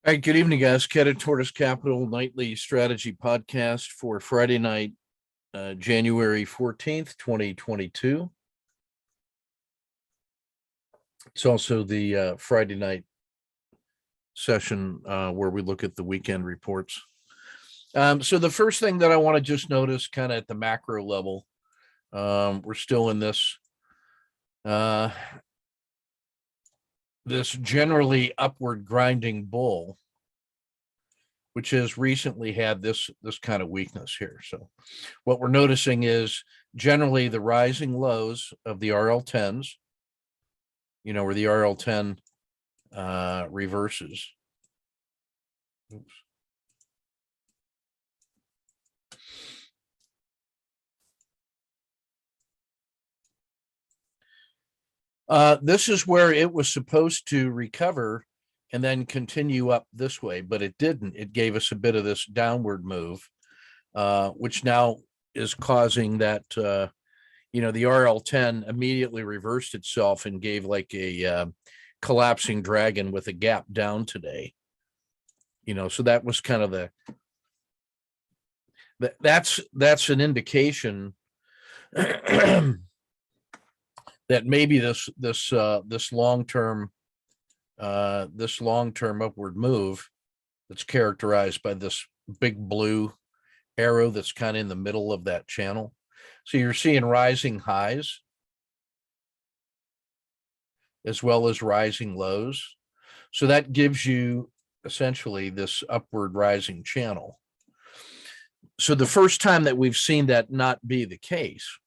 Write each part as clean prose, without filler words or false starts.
All right, good evening, guys. Cat Tortoise Capital Nightly Strategy Podcast for Friday night, January 14th, 2022. It's also the Friday night session where we look at the weekend reports. So the first thing that I want to just notice kind of at the macro level, we're still in this this generally upward grinding bull, which has recently had this kind of weakness here. So what we're noticing is generally the rising lows of the RL10s, where the RL10 reverses. Oops. This is where it was supposed to recover and then continue up this way, but it didn't. It gave us a bit of this downward move, which now is causing that, the RL10 immediately reversed itself and gave like a collapsing dragon with a gap down today. So that was kind of that's an indication that maybe this long-term upward move that's characterized by this big blue arrow that's kind of in the middle of that channel. So you're seeing rising highs as well as rising lows. So that gives you essentially this upward rising channel. So the first time that we've seen that not be the case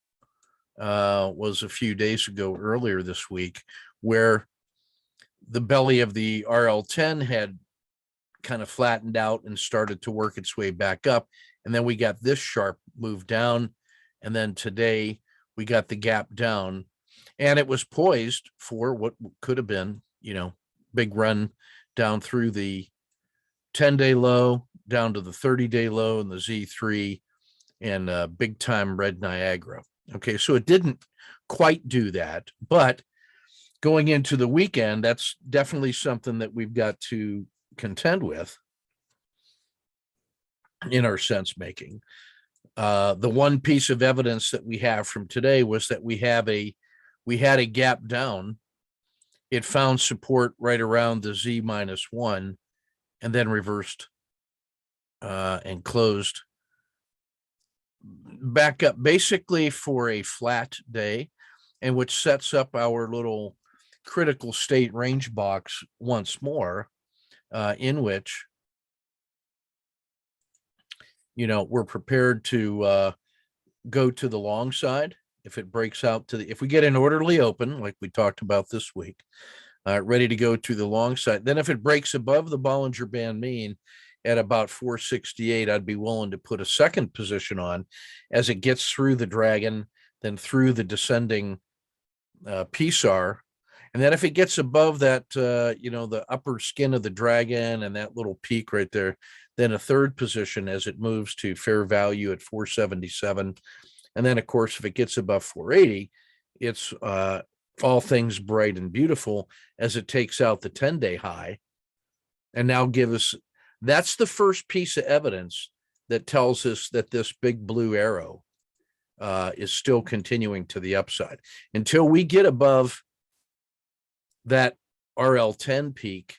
was a few days ago, earlier this week, where the belly of the RL10 had kind of flattened out and started to work its way back up. And then we got this sharp move down. And then today we got the gap down, and it was poised for what could have been, big run down through the 10-day low, down to the 30-day low and the Z3 and big time red Niagara. Okay, so it didn't quite do that, but going into the weekend, that's definitely something that we've got to contend with in our sense making. The one piece of evidence that we have from today was that we had a gap down. It found support right around the Z-1 and then reversed and closed back up basically for a flat day, and which sets up our little critical state range box once more, in which we're prepared to go to the long side if it breaks out if we get an orderly open like we talked about this week, ready to go to the long side. Then if it breaks above the Bollinger Band mean at about 468, I'd be willing to put a second position on as it gets through the dragon, then through the descending PSAR. And then if it gets above that, the upper skin of the dragon and that little peak right there, then a third position as it moves to fair value at 477. And then, of course, if it gets above 480, it's all things bright and beautiful as it takes out the 10-day high. And now that's the first piece of evidence that tells us that this big blue arrow is still continuing to the upside. Until we get above that RL10 peak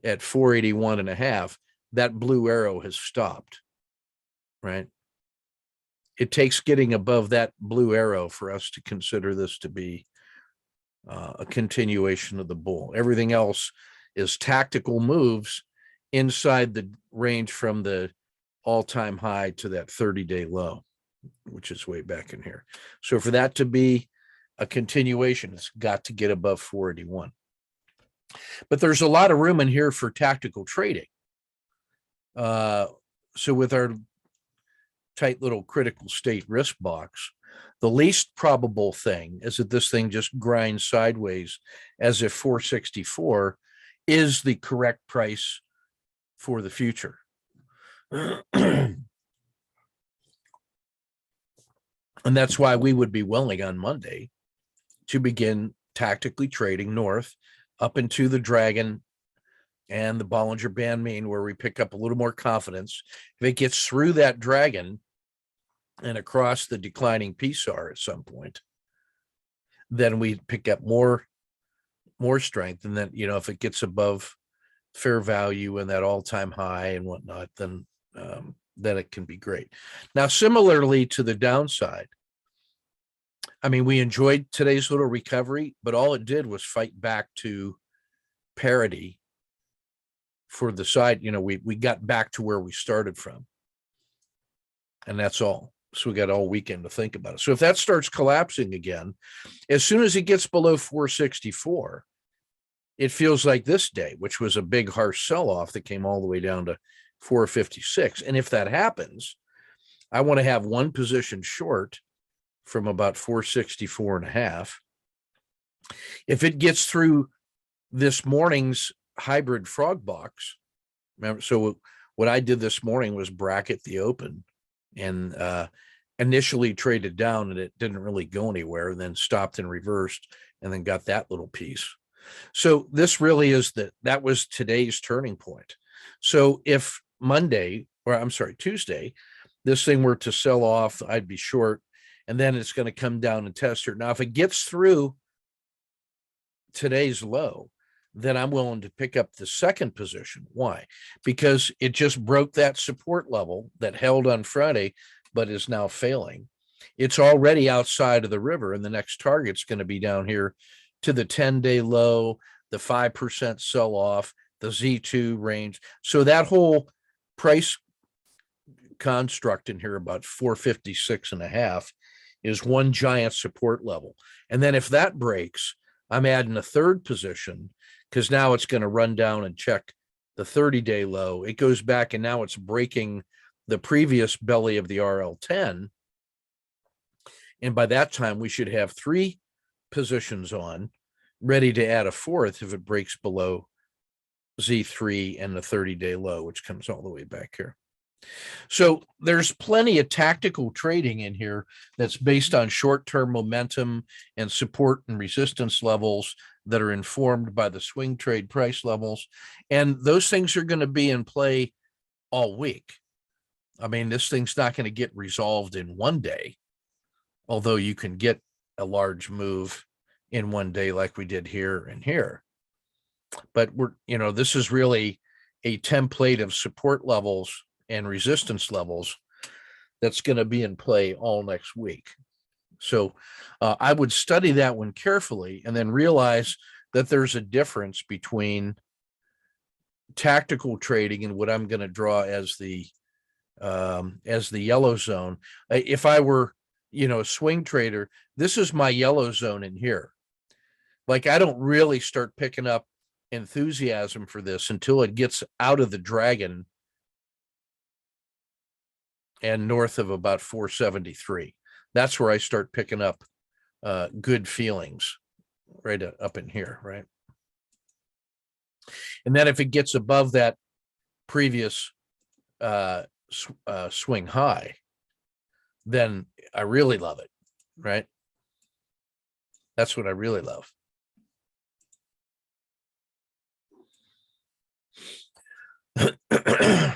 at 481.5, that blue arrow has stopped, right? It takes getting above that blue arrow for us to consider this to be a continuation of the bull. Everything else is tactical moves inside the range from the all-time high to that 30-day low, which is way back in here. So for that to be a continuation, it's got to get above 481. But there's a lot of room in here for tactical trading. So with our tight little critical state risk box, the least probable thing is that this thing just grinds sideways as if 464 is the correct price for the future. And that's why we would be willing on Monday to begin tactically trading north up into the dragon and the Bollinger Band mean, where we pick up a little more confidence. If it gets through that dragon and across the declining PSAR at some point, then we pick up more strength. And then, if it gets above fair value and that all-time high and whatnot, then it can be great. Now, similarly to the downside, I mean, we enjoyed today's little recovery, but all it did was fight back to parity for the side. We got back to where we started from, and that's all. So we got all weekend to think about it. So if that starts collapsing again, as soon as it gets below 464, it feels like this day, which was a big harsh sell-off that came all the way down to 456. And if that happens, I want to have one position short from about 464 and a half. If it gets through this morning's hybrid frog box, remember, so what I did this morning was bracket the open and initially traded down, and it didn't really go anywhere, and then stopped and reversed and then got that little piece. So this really is that was today's turning point. So if Tuesday, this thing were to sell off, I'd be short, and then it's going to come down and test her. Now, if it gets through today's low, then I'm willing to pick up the second position. Why? Because it just broke that support level that held on Friday, but is now failing. It's already outside of the river, and the next target's going to be down here to the 10-day low, the 5% sell-off, the Z2 range. So that whole price construct in here, about 456 and a half, is one giant support level. And then if that breaks, I'm adding a third position, because now it's going to run down and check the 30-day low. It goes back, and now it's breaking the previous belly of the RL10. And by that time, we should have three positions on, ready to add a fourth if it breaks below Z3 and the 30-day low, which comes all the way back here. So there's plenty of tactical trading in here that's based on short-term momentum and support and resistance levels that are informed by the swing trade price levels. And those things are going to be in play all week. I mean, this thing's not going to get resolved in one day, although you can get a large move in one day like we did here and here. But this is really a template of support levels and resistance levels that's going to be in play all next week. So I would study that one carefully and then realize that there's a difference between tactical trading and what I'm going to draw as the yellow zone. If I were, a swing trader, this is my yellow zone in here. Like, I don't really start picking up enthusiasm for this until it gets out of the dragon and north of about 473. That's where I start picking up good feelings, right up in here, right? And then if it gets above that previous swing high, then I really love it, right? That's what I really love.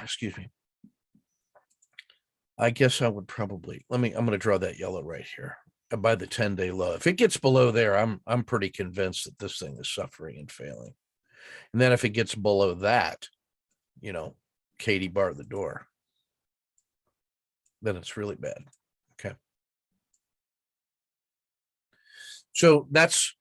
Excuse me. I guess I would probably, I'm going to draw that yellow right here by the 10-day low. If it gets below there, I'm pretty convinced that this thing is suffering and failing. And then if it gets below that, Katie bar the door, then it's really bad. Okay. So that's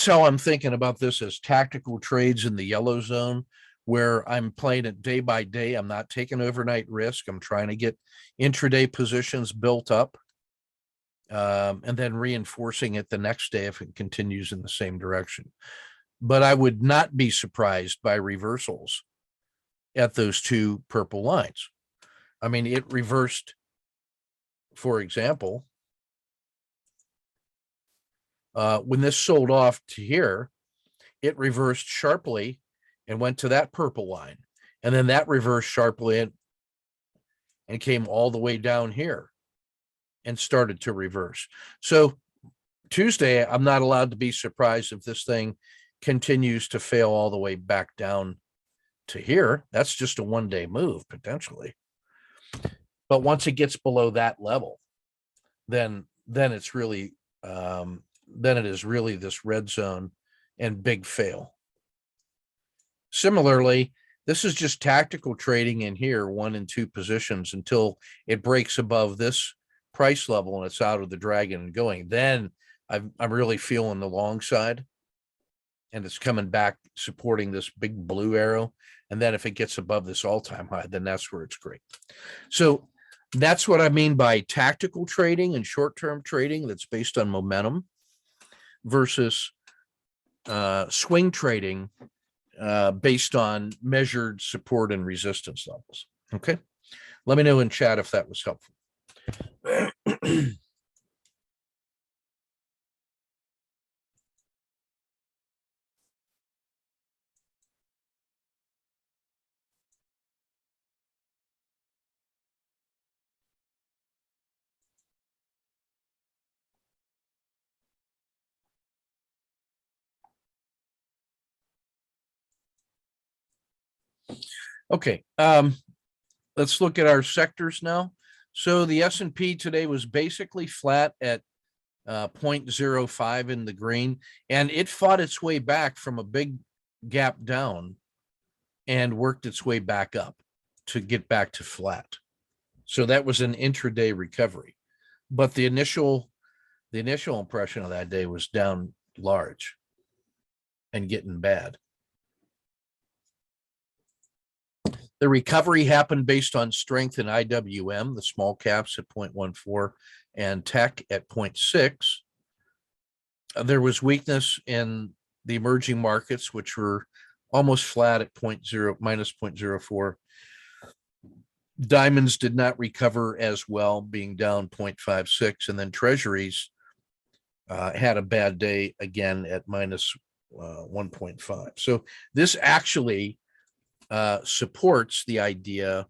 how I'm thinking about this, as tactical trades in the yellow zone, where I'm playing it day by day. I'm not taking overnight risk. I'm trying to get intraday positions built up, and then reinforcing it the next day if it continues in the same direction. But I would not be surprised by reversals at those two purple lines. I mean, it reversed, for example, when this sold off to here, it reversed sharply and went to that purple line. And then that reversed sharply and came all the way down here and started to reverse. So Tuesday, I'm not allowed to be surprised if this thing continues to fail all the way back down to here. That's just a 1 day move potentially. But once it gets below that level, then it's really then it is really this red zone and big fail. Similarly, this is just tactical trading in here, 1 and 2 positions until it breaks above this price level and it's out of the dragon and going. Then I'm really feeling the long side, and it's coming back supporting this big blue arrow. And then if it gets above this all-time high, then that's where it's great. So that's what I mean by tactical trading and short-term trading that's based on momentum versus swing trading based on measured support and resistance levels. Okay. Let me know in chat if that was helpful. Okay. Let's look at our sectors now. So the S&P today was basically flat at 0.05 in the green, and it fought its way back from a big gap down and worked its way back up to get back to flat. So that was an intraday recovery. But the initial impression of that day was down large and getting bad. The recovery happened based on strength in IWM, the small caps at 0.14 and tech at 0.6. There was weakness in the emerging markets, which were almost flat at minus 0.04. Diamonds did not recover as well, being down 0.56. And then treasuries had a bad day again at minus 1.5. So this actually supports the idea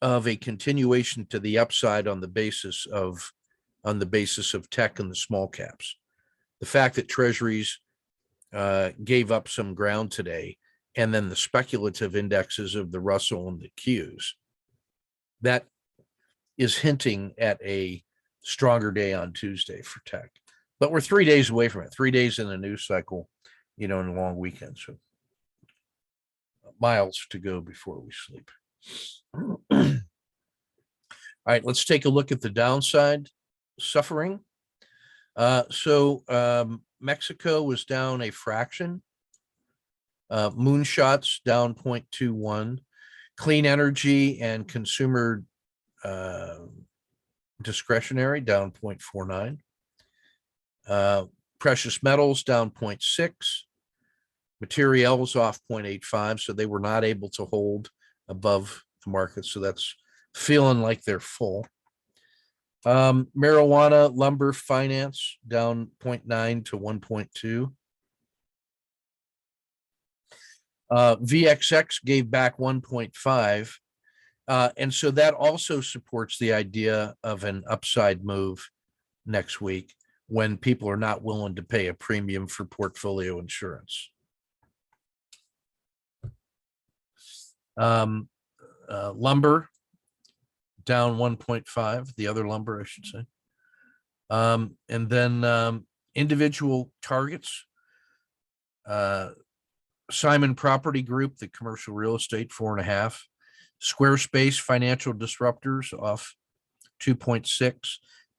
of a continuation to the upside on the basis of tech and the small caps. The fact that treasuries gave up some ground today, and then the speculative indexes of the Russell and the Qs, that is hinting at a stronger day on Tuesday for tech. But we're 3 days away from it, 3 days in the news cycle, in a long weekend. So miles to go before we sleep. All right, let's take a look at the downside suffering. Mexico was down a fraction. Moonshots down 0.21. Clean energy and consumer discretionary down 0.49. Precious metals down 0.6. Materials off 0.85, so they were not able to hold above the market. So that's feeling like they're full. Marijuana, lumber, finance down 0.9 to 1.2. VXX gave back 1.5. And so that also supports the idea of an upside move next week when people are not willing to pay a premium for portfolio insurance. Lumber down 1.5, the other lumber, I should say. And then individual targets. Simon Property Group, the commercial real estate, 4.5. Squarespace financial disruptors off 2.6.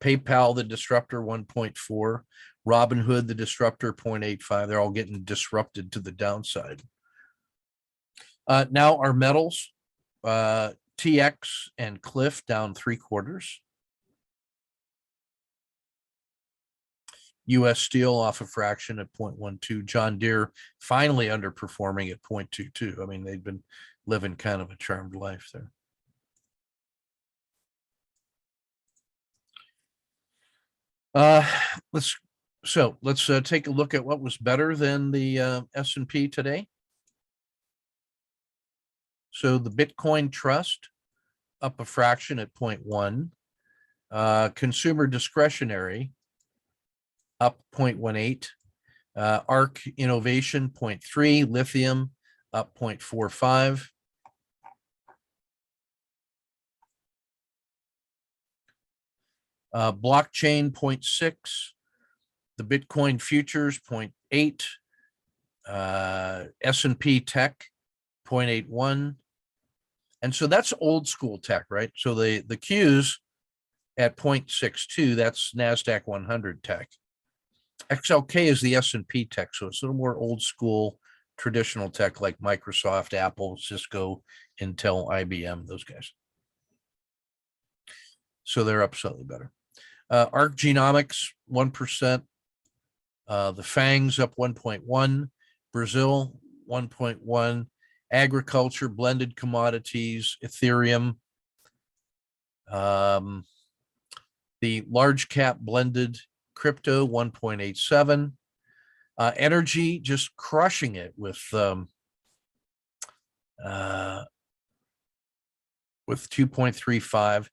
PayPal, the disruptor, 1.4. Robinhood, the disruptor, 0.85. They're all getting disrupted to the downside. Now our metals, TX and Cliff down 0.75. U.S. Steel off a fraction at 0.12. John Deere finally underperforming at 0.22. I mean, they'd been living kind of a charmed life there. Let's take a look at what was better than the S&P today. So the Bitcoin Trust up a fraction at 0.1. Consumer discretionary up 0.18. ARC Innovation 0.3. Lithium up 0.45. Blockchain 0.6. The Bitcoin futures 0.8. S&P tech 0.81. And so that's old school tech, right? So the Qs at 0.62, that's NASDAQ 100 tech. XLK is the S&P tech, so it's a little more old school, traditional tech like Microsoft, Apple, Cisco, Intel, IBM, those guys. So they're up slightly better. ARC Genomics, 1%. The FANGs up 1.1. Brazil, 1.1. Agriculture, blended commodities, Ethereum. The large cap blended crypto, 1.87. Energy just crushing it with 2.35.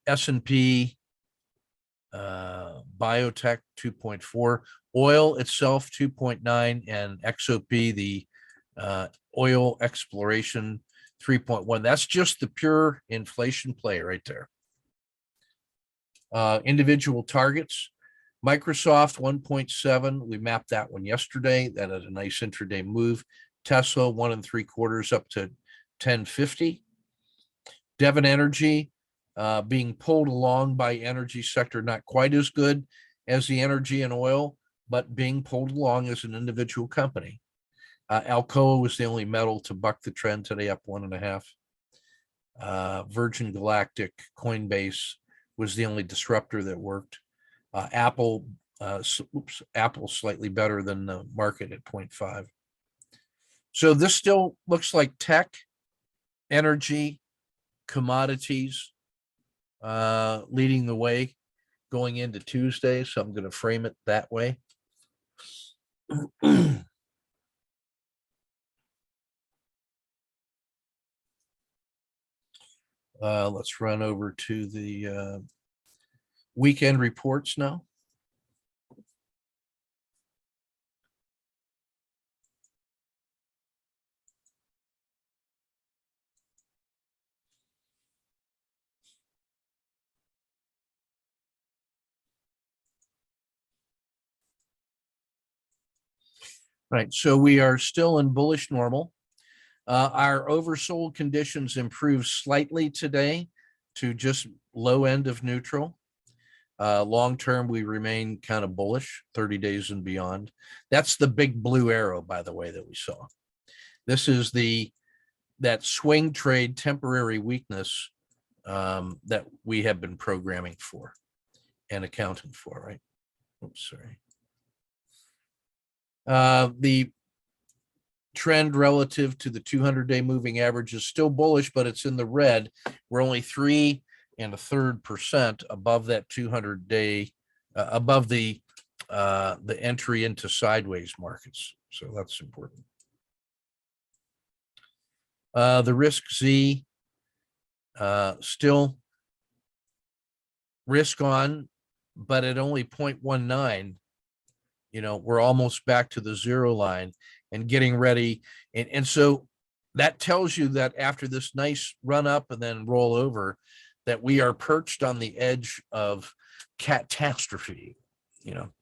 S&P biotech 2.4, oil itself 2.9, and XOP, the oil exploration, 3.1. That's just the pure inflation play right there. Individual targets, Microsoft 1.7. We mapped that one yesterday. That is a nice intraday move. Tesla 1 3/4 up to 1050. Devon Energy being pulled along by energy sector, not quite as good as the energy and oil, but being pulled along as an individual company. Alcoa was the only metal to buck the trend today, up 1.5. Virgin Galactic, Coinbase was the only disruptor that worked. Apple slightly better than the market at 0.5. So this still looks like tech, energy, commodities leading the way going into Tuesday. So I'm going to frame it that way. Let's run over to the weekend reports now. Right, so we are still in bullish normal. Our oversold conditions improved slightly today to just low end of neutral. Long term, we remain kind of bullish, 30 days and beyond. That's the big blue arrow, by the way, that we saw. This is that swing trade temporary weakness that we have been programming for and accounting for, right? Oops, sorry. The trend relative to the 200-day moving average is still bullish, but it's in the red. We're only 3 1/3% above that 200-day, above the entry into sideways markets. So that's important. The risk Z still risk on, but at only 0.19. We're almost back to the zero line and getting ready. And so that tells you that after this nice run up and then roll over, that we are perched on the edge of catastrophe, and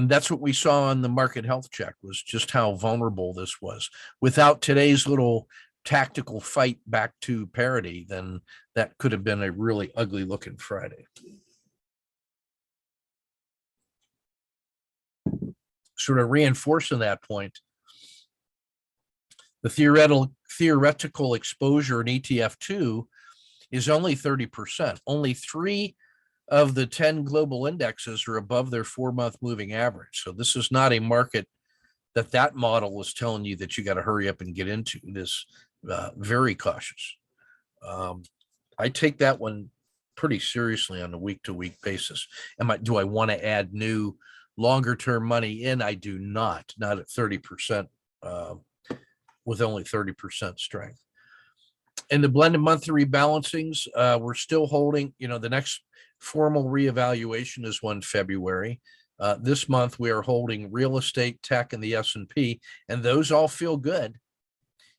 that's what we saw on the market health check, was just how vulnerable this was. Without today's little tactical fight back to parity, then that could have been a really ugly looking Friday. Sort of reinforcing that point, the theoretical exposure in ETF2 is only 30%. Only 3 of the 10 global indexes are above their 4-month moving average. So this is not a market that model was telling you that you got to hurry up and get into. It is very cautious. I take that one pretty seriously on a week-to-week basis. Do I want to add new longer-term money in? I do not at 30%, with only 30% strength. In the blended monthly rebalancings, we're still holding. The next formal reevaluation is 1 February. This month, we are holding real estate, tech, and the S&P, and those all feel good.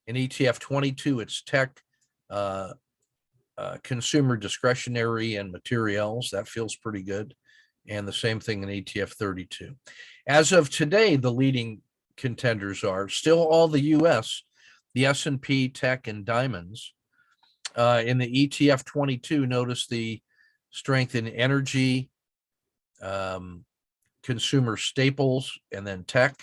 In ETF 22, it's tech, consumer discretionary, and materials. That feels pretty good. And the same thing in ETF 32. As of today, the leading contenders are still all the US, the S&P, tech, and diamonds. In the ETF 22, notice the strength in energy, consumer staples, and then tech.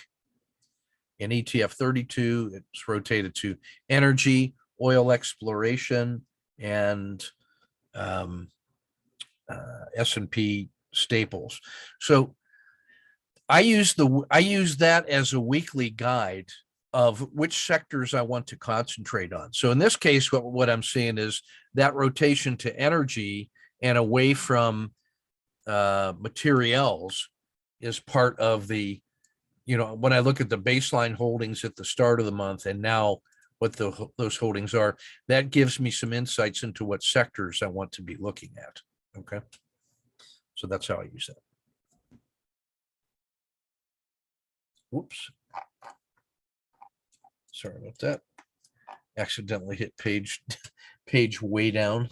In ETF 32, it's rotated to energy, oil exploration, and S&P staples. So I use that as a weekly guide of which sectors I want to concentrate on. So in this case, what I'm seeing is that rotation to energy and away from materials is part of the, when I look at the baseline holdings at the start of the month and now what those holdings are, that gives me some insights into what sectors I want to be looking at. Okay. So that's how I use that. Whoops. Sorry about that. Accidentally hit page way down.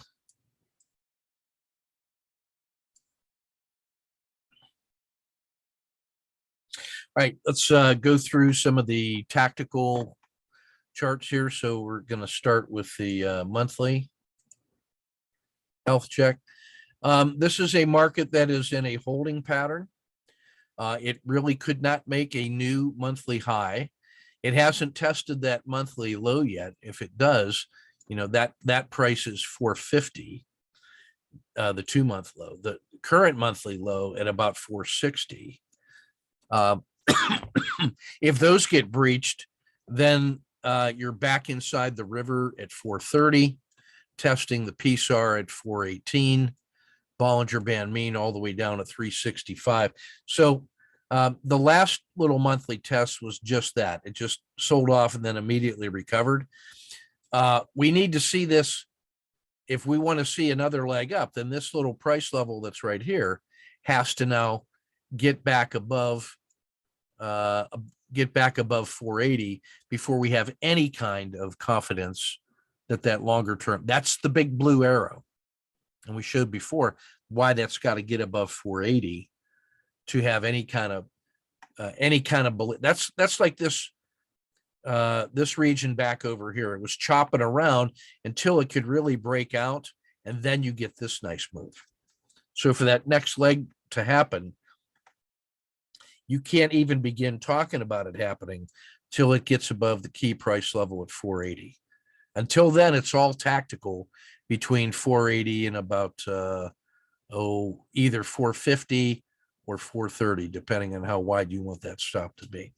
All right, let's go through some of the tactical charts here. So we're going to start with the monthly health check. This is a market that is in a holding pattern. It really could not make a new monthly high. It hasn't tested that monthly low yet. If it does, that price is 450, the 2-month low. The current monthly low at about 460. If those get breached, then you're back inside the river at 430, testing the PSAR at 418, Bollinger Band mean all the way down to 365. So the last little monthly test was just that. It just sold off and then immediately recovered. We need to see this. If we want to see another leg up, then this little price level that's right here has to now get back above 480 before we have any kind of confidence that longer term, that's the big blue arrow. And we showed before why that's got to get above 480 to have any kind of belief. That's like this region back over here. It was chopping around until it could really break out, and then you get this nice move. So for that next leg to happen, you can't even begin talking about it happening till it gets above the key price level at 480. Until then, it's all tactical between 480 and about either 450 or 430, depending on how wide you want that stop to be.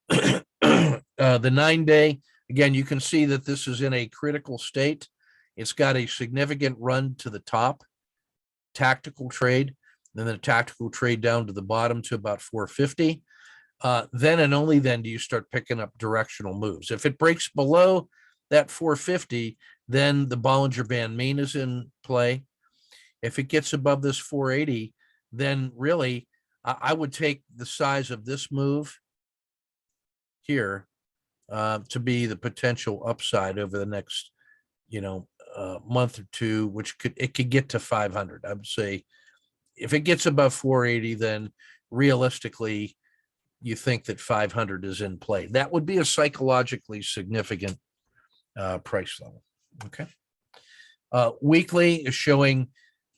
The 9-day, again, you can see that this is in a critical state. It's got a significant run to the top, tactical trade, then the tactical trade down to the bottom to about 450. Then and only then do you start picking up directional moves. If it breaks below that 450, then the Bollinger Band mean is in play. If it gets above this 480, then really I would take the size of this move here to be the potential upside over the next, month or two, which could get to 500. I would say if it gets above 480, then realistically, you think that 500 is in play. That would be a psychologically significant price level. Okay. Weekly is showing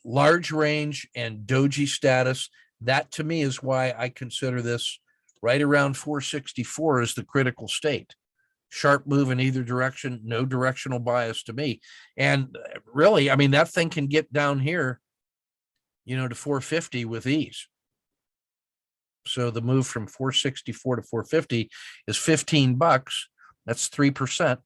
large range and doji status. That to me is why I consider this right around 464 as the critical state. Sharp move in either direction, no directional bias to me. And really, I mean, that thing can get down here, to 450 with ease. So the move from 464 to 450 is $15. That's 3%.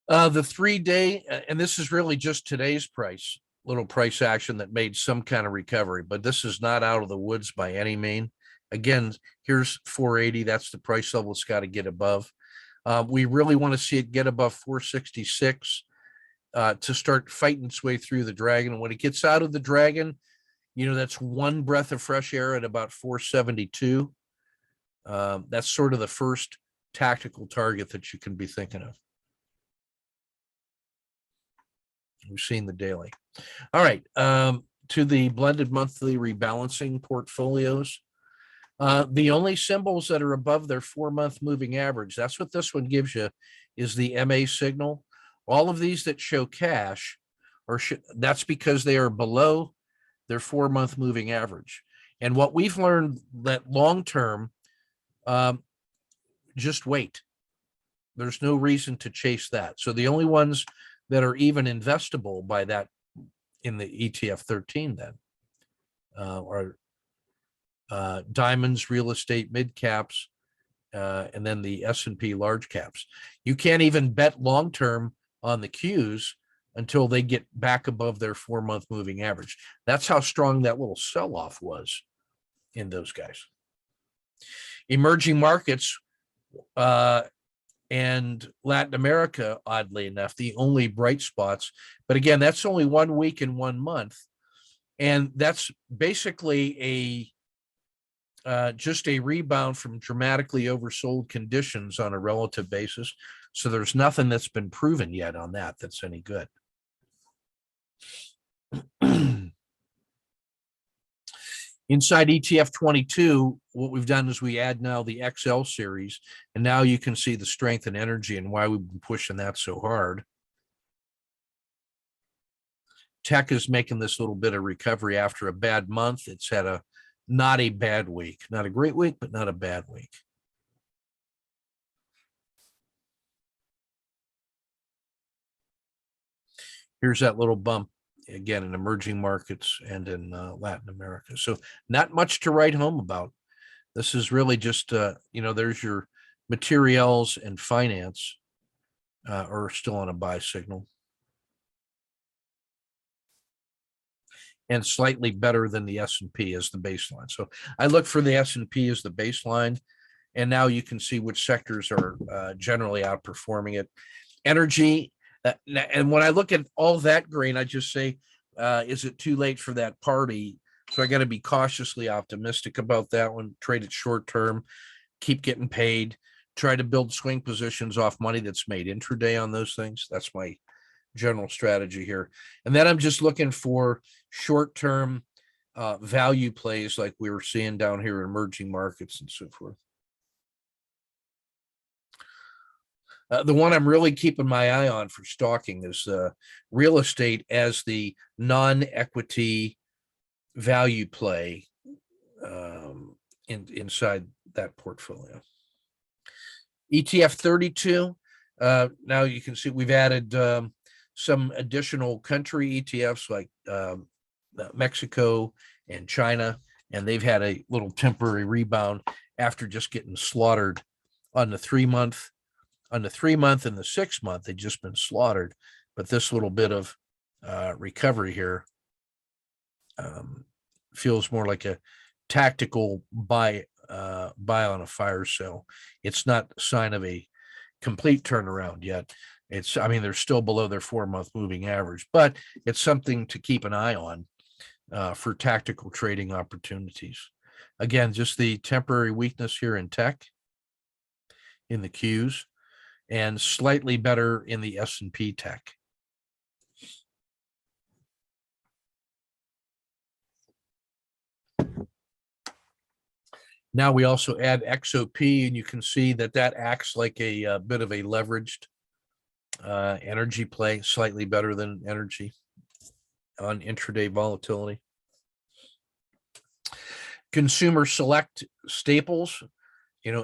The 3-day, and this is really just today's little price action that made some kind of recovery, but this is not out of the woods by any mean. Again, here's 480. That's the price level it's got to get above. We really want to see it get above 466 to start fighting its way through the dragon. And when it gets out of the dragon, that's one breath of fresh air at about 472. That's sort of the first tactical target that you can be thinking of. We've seen the daily. All right. To the blended monthly rebalancing portfolios. The only symbols that are above their 4-month moving average, that's what this one gives you, is the MA signal. All of these that show cash, that's because they are below their 4-month moving average. And what we've learned that long-term, just wait. There's no reason to chase that. So the only ones that are even investable by that in the ETF 13 then are diamonds, real estate, mid caps, and then the S&P large caps. You can't even bet long-term on the Qs until they get back above their 4-month moving average. That's how strong that little sell-off was in those guys. Emerging markets and Latin America, oddly enough, the only bright spots. But again, that's only 1 week and 1 month. And that's basically just a rebound from dramatically oversold conditions on a relative basis. So there's nothing that's been proven yet on that's any good. Inside ETF 22, what we've done is we add now the XL series, and now you can see the strength and energy and why we've been pushing that so hard. Tech is making this little bit of recovery after a bad month. It's had not a bad week, not a great week, but not a bad week. Here's that little bump again in emerging markets and in Latin America. So not much to write home about. This is really just, there's your materials and finance are still on a buy signal. And slightly better than the S&P as the baseline. So I look for the S&P as the baseline. And now you can see which sectors are generally outperforming it. Energy. And when I look at all that green, I just say, is it too late for that party? So I got to be cautiously optimistic about that one. Trade it short term, keep getting paid, try to build swing positions off money that's made intraday on those things. That's my general strategy here. And then I'm just looking for short-term value plays like we were seeing down here in emerging markets and so forth. The one I'm really keeping my eye on for stalking is real estate as the non-equity value play inside that portfolio. ETF 32. Now you can see we've added some additional country ETFs like Mexico and China, and they've had a little temporary rebound after just getting slaughtered on the 3-month. On the 3-month and the 6-month, they've just been slaughtered. But this little bit of recovery here feels more like a tactical buy on a fire sale. It's not a sign of a complete turnaround yet. They're still below their 4-month moving average, but it's something to keep an eye on for tactical trading opportunities. Again, just the temporary weakness here in tech, in the Qs, and slightly better in the S&P tech. Now we also add XOP, and you can see that acts like a bit of a leveraged energy play, slightly better than energy on intraday volatility. Consumer select staples,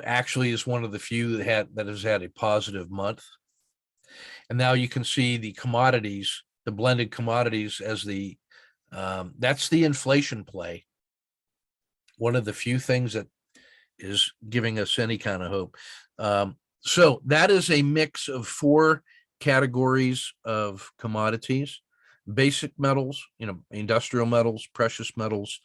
actually is one of the few that has had a positive month. And now you can see the commodities, the blended commodities as that's the inflation play. One of the few things that is giving us any kind of hope. So that is a mix of 4 categories of commodities: basic metals, industrial metals, precious metals,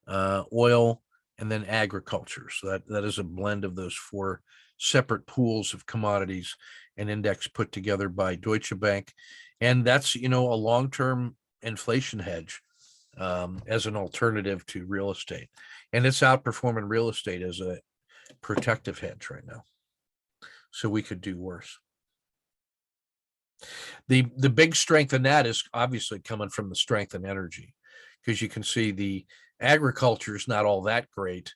oil, and then agriculture. So that is a blend of those four separate pools of commodities and index put together by Deutsche Bank. And that's, a long-term inflation hedge as an alternative to real estate. And it's outperforming real estate as a protective hedge right now. So we could do worse. The big strength in that is obviously coming from the strength in energy, because you can see the agriculture is not all that great.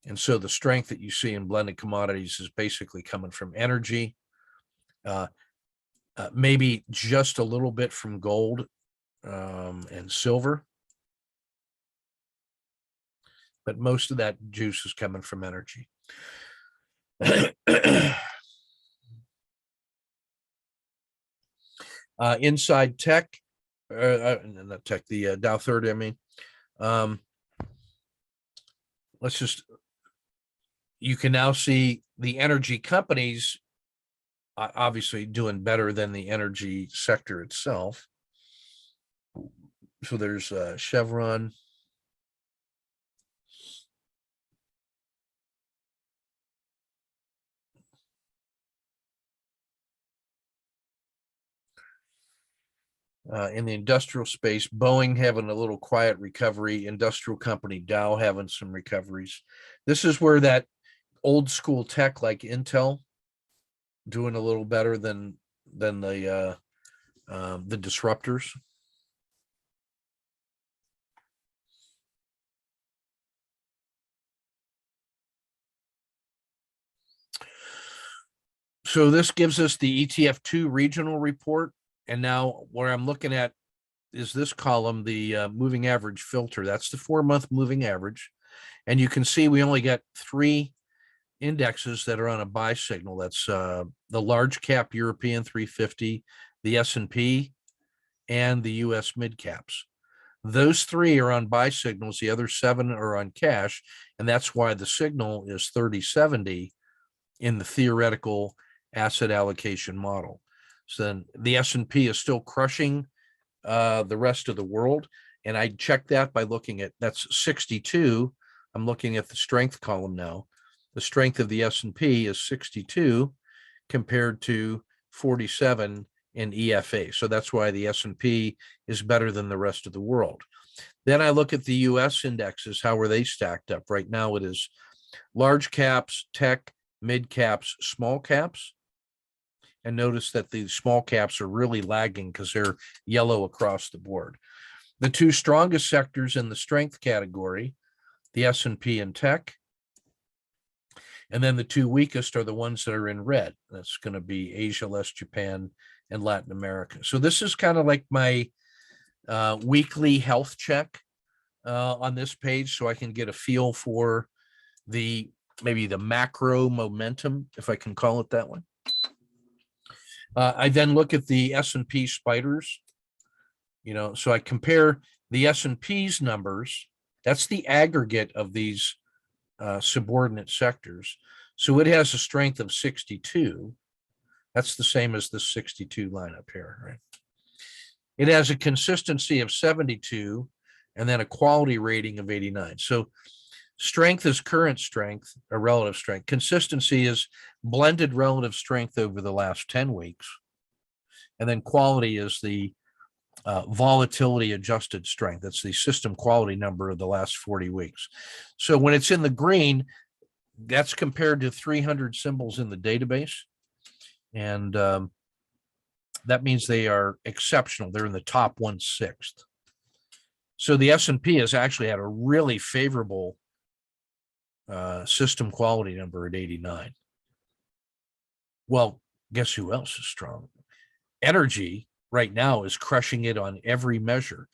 And so the strength that you see in blended commodities is basically coming from energy, maybe just a little bit from gold and silver. But most of that juice is coming from energy. Inside tech, not tech, the Dow 30, I mean. You can now see the energy companies obviously doing better than the energy sector itself. So there's Chevron. In the industrial space, Boeing having a little quiet recovery, industrial company Dow having some recoveries. This is where that old school tech like Intel doing a little better than the disruptors. So this gives us the ETF2 regional report. And now where I'm looking at is this column, the moving average filter. That's the 4-month moving average. And you can see we only got 3 indexes that are on a buy signal. That's the large cap European 350, the S&P, and the US mid caps. Those 3 are on buy signals. The other 7 are on cash. And that's why the signal is 30-70 in the theoretical asset allocation model. So then the S&P is still crushing the rest of the world. And I checked that by looking at, that's 62. I'm looking at the strength column now. The strength of the S&P is 62 compared to 47 in EFA. So that's why the S&P is better than the rest of the world. Then I look at the US indexes. How are they stacked up? Right now it is large caps, tech, mid caps, small caps. And notice that the small caps are really lagging because they're yellow across the board. The 2 strongest sectors in the strength category, the S&P and tech. And then the 2 weakest are the ones that are in red. That's going to be Asia, less Japan, and Latin America. So this is kind of like my weekly health check on this page, so I can get a feel for maybe the macro momentum, if I can call it that one. I then look at the S&P spiders, so I compare the S&P's numbers. That's the aggregate of these subordinate sectors. So it has a strength of 62. That's the same as the 62 line up here, right? It has a consistency of 72 and then a quality rating of 89. So strength is current strength, or relative strength. Consistency is blended relative strength over the last 10 weeks. And then quality is the volatility adjusted strength. That's the system quality number of the last 40 weeks. So when it's in the green, that's compared to 300 symbols in the database. And that means they are exceptional. They're in the top 1/6. So the S&P has actually had a really favorable system quality number at 89. Well, guess who else is strong? Energy right now is crushing it on every measure: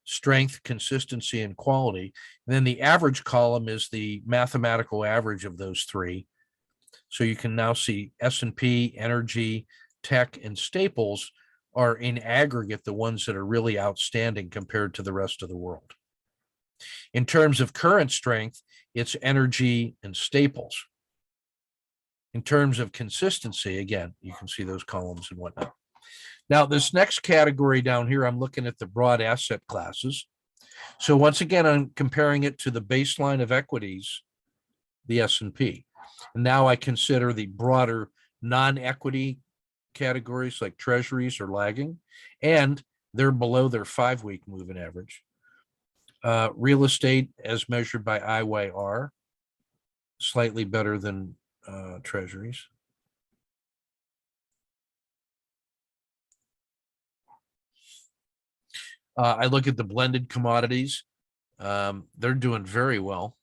strength, consistency, and quality. And then the average column is the mathematical average of those 3. So you can now see S&P, energy, tech, and staples are in aggregate the ones that are really outstanding compared to the rest of the world. In terms of current strength, it's energy and staples. In terms of consistency, again, you can see those columns and whatnot. Now, this next category down here, I'm looking at the broad asset classes. So once again, I'm comparing it to the baseline of equities the S&P. And now I consider the broader non-equity categories like treasuries are lagging, and they're below their 5-week moving average. Real estate, as measured by IYR, slightly better than treasuries. I look at the blended commodities. They're doing very well.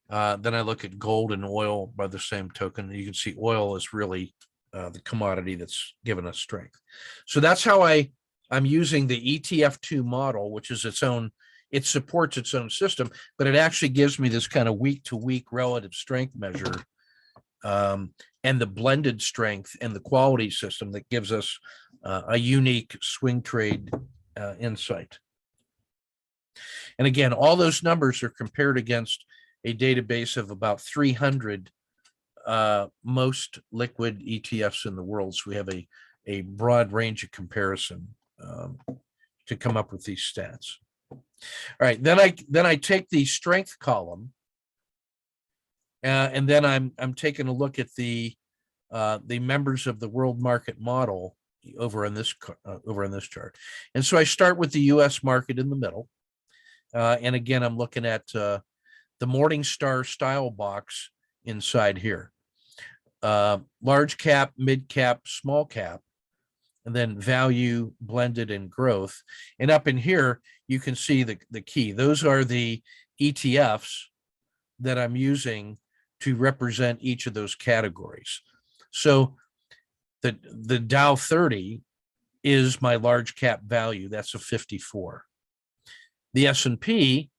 Then I look at gold and oil by the same token. You can see oil is really the commodity that's given us strength. So that's how I'm using the ETF2 model, which is its own, it supports its own system, but it actually gives me this kind of week-to-week relative strength measure, and the blended strength and the quality system that gives us a unique swing trade insight. And again, all those numbers are compared against a database of about 300 most liquid ETFs in the world. So we have a broad range of comparison to come up with these stats. All right, then I take the strength column, and then I'm taking a look at the members of the world market model over in this chart. And so I start with the U.S. market in the middle, and again I'm looking at the Morningstar style box inside here. Large cap, mid cap, small cap, and then value, blended, and growth. And up in here, you can see the key. Those are the ETFs that I'm using to represent each of those categories. So the Dow 30 is my large cap value. That's a 54. The S&P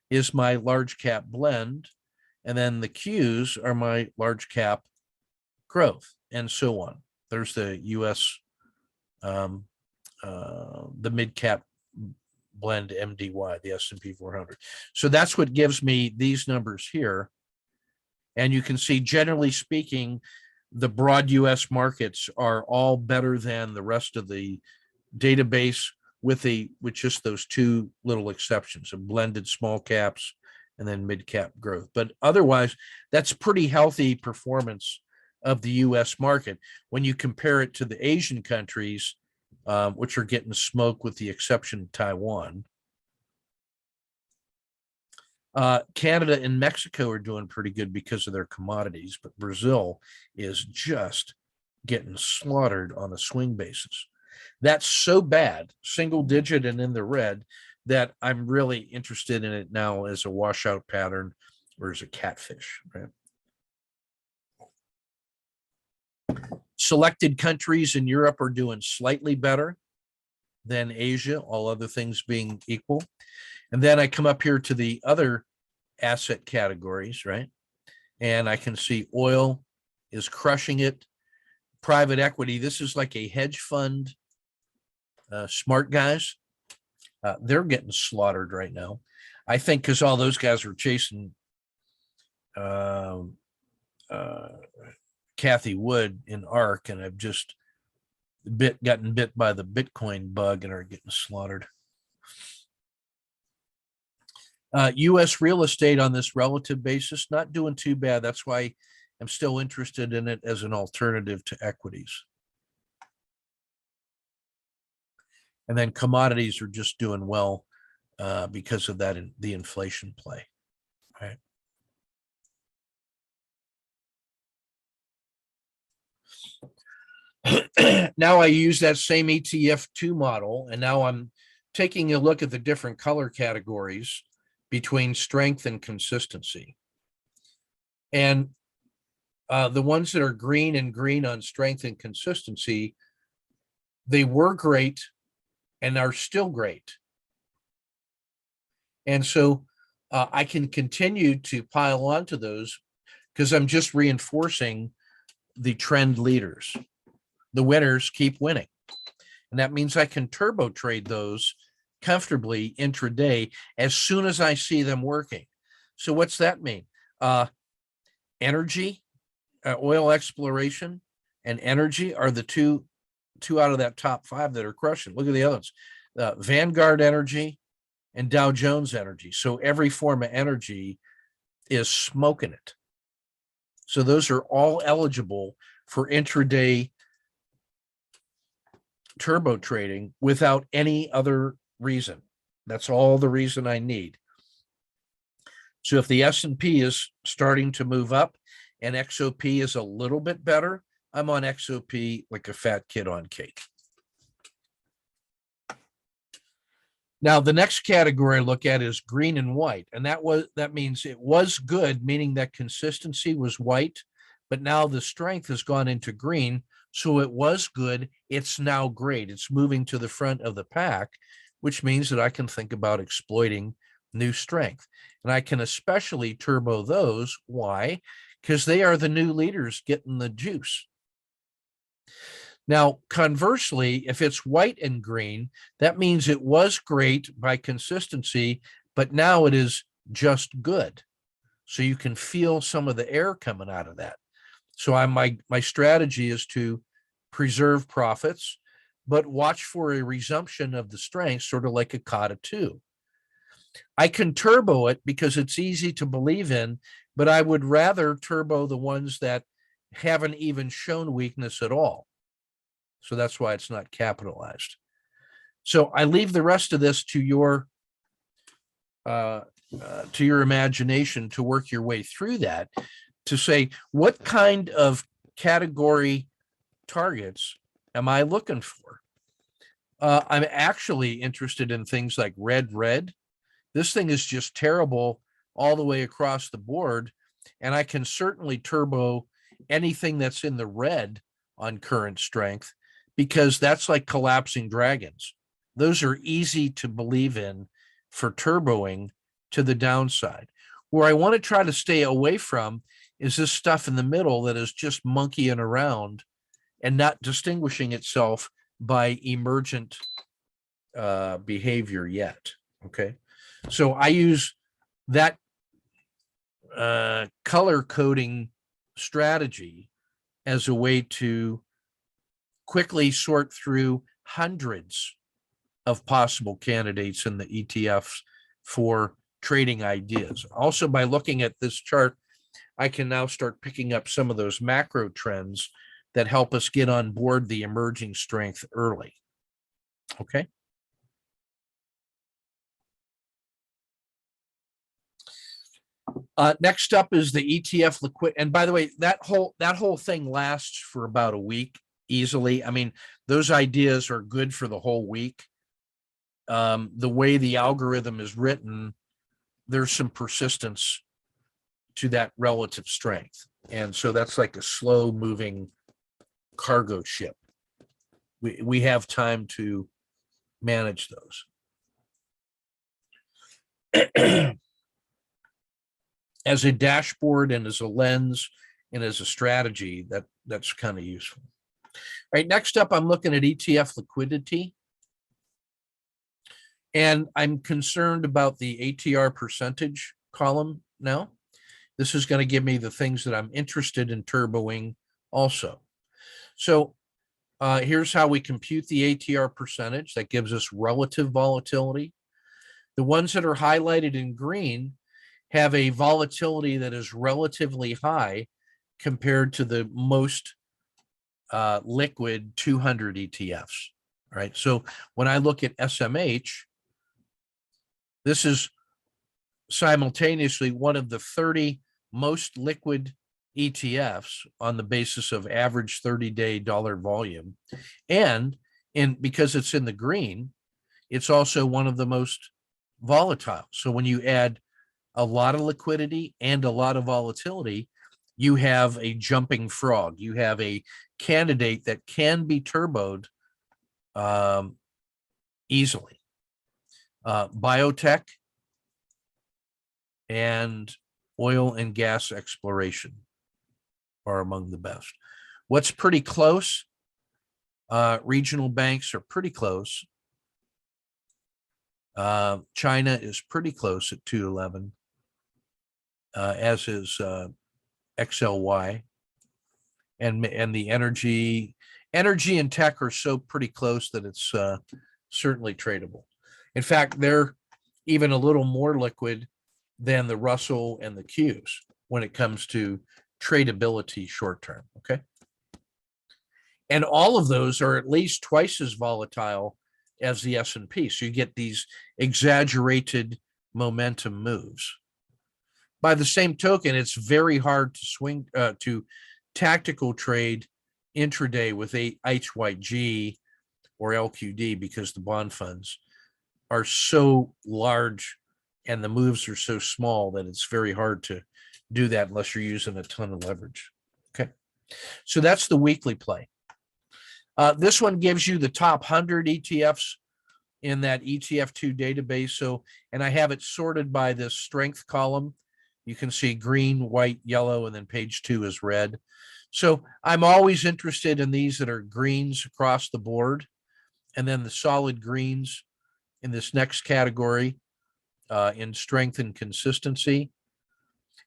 is my large cap blend, and then the Qs are my large cap growth, and so on. There's the US, the mid cap blend MDY, the S&P 400. So that's what gives me these numbers here. And you can see, generally speaking, the broad US markets are all better than the rest of the database, with just those two little exceptions of blended small caps and then mid cap growth. But otherwise, that's pretty healthy performance of the US market when you compare it to the Asian countries, which are getting smoked with the exception of Taiwan. Canada and Mexico are doing pretty good because of their commodities, but Brazil is just getting slaughtered on a swing basis. That's so bad, single digit and in the red, that I'm really interested in it now as a washout pattern or as a catfish, right? Selected countries in Europe are doing slightly better than Asia, all other things being equal. And then I come up here to the other asset categories, right? And I can see oil is crushing it. Private equity, this is like a hedge fund, smart guys. They're getting slaughtered right now. I think because all those guys are chasing Kathy Wood in ARK, and I've just gotten bit by the Bitcoin bug and are getting slaughtered. U.S. real estate on this relative basis, not doing too bad. That's why I'm still interested in it as an alternative to equities. And then commodities are just doing well because of that, the inflation play, right? Now I use that same ETF2 model, and now I'm taking a look at the different color categories between strength and consistency. And the ones that are green and green on strength and consistency, they were great and are still great. And so I can continue to pile onto those because I'm just reinforcing the trend leaders. The winners keep winning. And that means I can turbo trade those comfortably intraday as soon as I see them working. So what's that mean? Energy, oil exploration and energy are the two out of that top 5 that are crushing. Look at the others. Vanguard Energy and Dow Jones Energy. So every form of energy is smoking it. So those are all eligible for intraday turbo trading without any other reason. That's all the reason I need. So if the S&P is starting to move up and XOP is a little bit better, I'm on XOP like a fat kid on cake. Now, the next category I look at is green and white. And that means it was good, meaning that consistency was white, but now the strength has gone into green. So it was good. It's now great. It's moving to the front of the pack, which means that I can think about exploiting new strength. And I can especially turbo those. Why? Because they are the new leaders getting the juice. Now, conversely, if it's white and green, that means it was great by consistency, but now it is just good. So you can feel some of the air coming out of that. So my strategy is to preserve profits, but watch for a resumption of the strength, sort of like a Kata 2. I can turbo it because it's easy to believe in, but I would rather turbo the ones that haven't even shown weakness at all. So that's why it's not capitalized. So I leave the rest of this to your imagination to work your way through that, to say, what kind of category targets am I looking for? I'm actually interested in things like red. This thing is just terrible all the way across the board. And I can certainly turbo anything that's in the red on current strength, because that's like collapsing dragons. Those are easy to believe in for turboing to the downside. Where I want to try to stay away from is this stuff in the middle that is just monkeying around and not distinguishing itself by emergent behavior yet. Okay. So I use that color coding strategy as a way to quickly sort through hundreds of possible candidates in the ETFs for trading ideas. Also, by looking at this chart, I can now start picking up some of those macro trends that help us get on board the emerging strength early. Okay. Next up is the ETF liquid. And by the way, that whole thing lasts for about a week easily. I mean, those ideas are good for the whole week. The way the algorithm is written, there's some persistence to that relative strength. And so that's like a slow moving cargo ship. We have time to manage those. As a dashboard and as a lens and as a strategy, that's kind of useful. All right, next up, I'm looking at ETF liquidity. And I'm concerned about the Atr percentage column now. This is going to give me the things that I'm interested in turboing also. So here's how we compute the Atr percentage. That gives us relative volatility. The ones that are highlighted in green have a volatility that is relatively high compared to the most liquid 200 ETFs, right? So when I look at SMH, this is simultaneously one of the 30 most liquid ETFs on the basis of average 30-day dollar volume. And because it's in the green, it's also one of the most volatile. So when you add a lot of liquidity and a lot of volatility, you have a jumping frog. You have a candidate that can be turboed easily. Biotech and oil and gas exploration are among the best. What's pretty close? Regional banks are pretty close. China is pretty close at 211, as is XLY, and the energy and tech are so pretty close that it's certainly tradable. In fact, they're even a little more liquid than the Russell and the Qs when it comes to tradability short term. Okay. And all of those are at least twice as volatile as the S&P. So you get these exaggerated momentum moves. By the same token, it's very hard to swing to tactical trade intraday with HYG or LQD because the bond funds are so large and the moves are so small that it's very hard to do that unless you're using a ton of leverage. Okay. So that's the weekly play. This one gives you the top 100 ETFs in that ETF2 database. So, and I have it sorted by this strength column. You can see green, white, yellow, and then page 2 is red. So I'm always interested in these that are greens across the board, and then the solid greens in this next category in strength and consistency.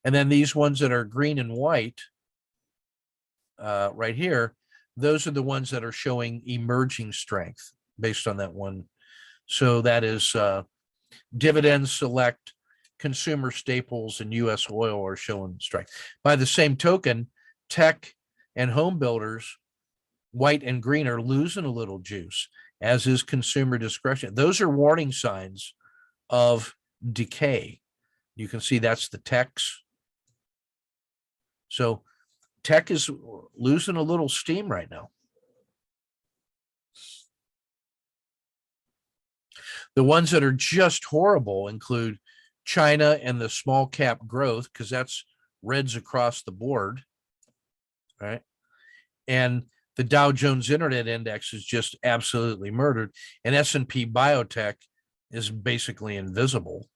And then these ones that are green and white right here, those are the ones that are showing emerging strength based on that one. So that is dividend select, consumer staples, and U.S. oil are showing strength. By the same token, tech and home builders, white and green, are losing a little juice, as is consumer discretion. Those are warning signs of decay. You can see that's the techs. So tech is losing a little steam right now. The ones that are just horrible include China and the small cap growth, because that's reds across the board, right? And the Dow Jones Internet Index is just absolutely murdered, and S&P Biotech is basically invisible.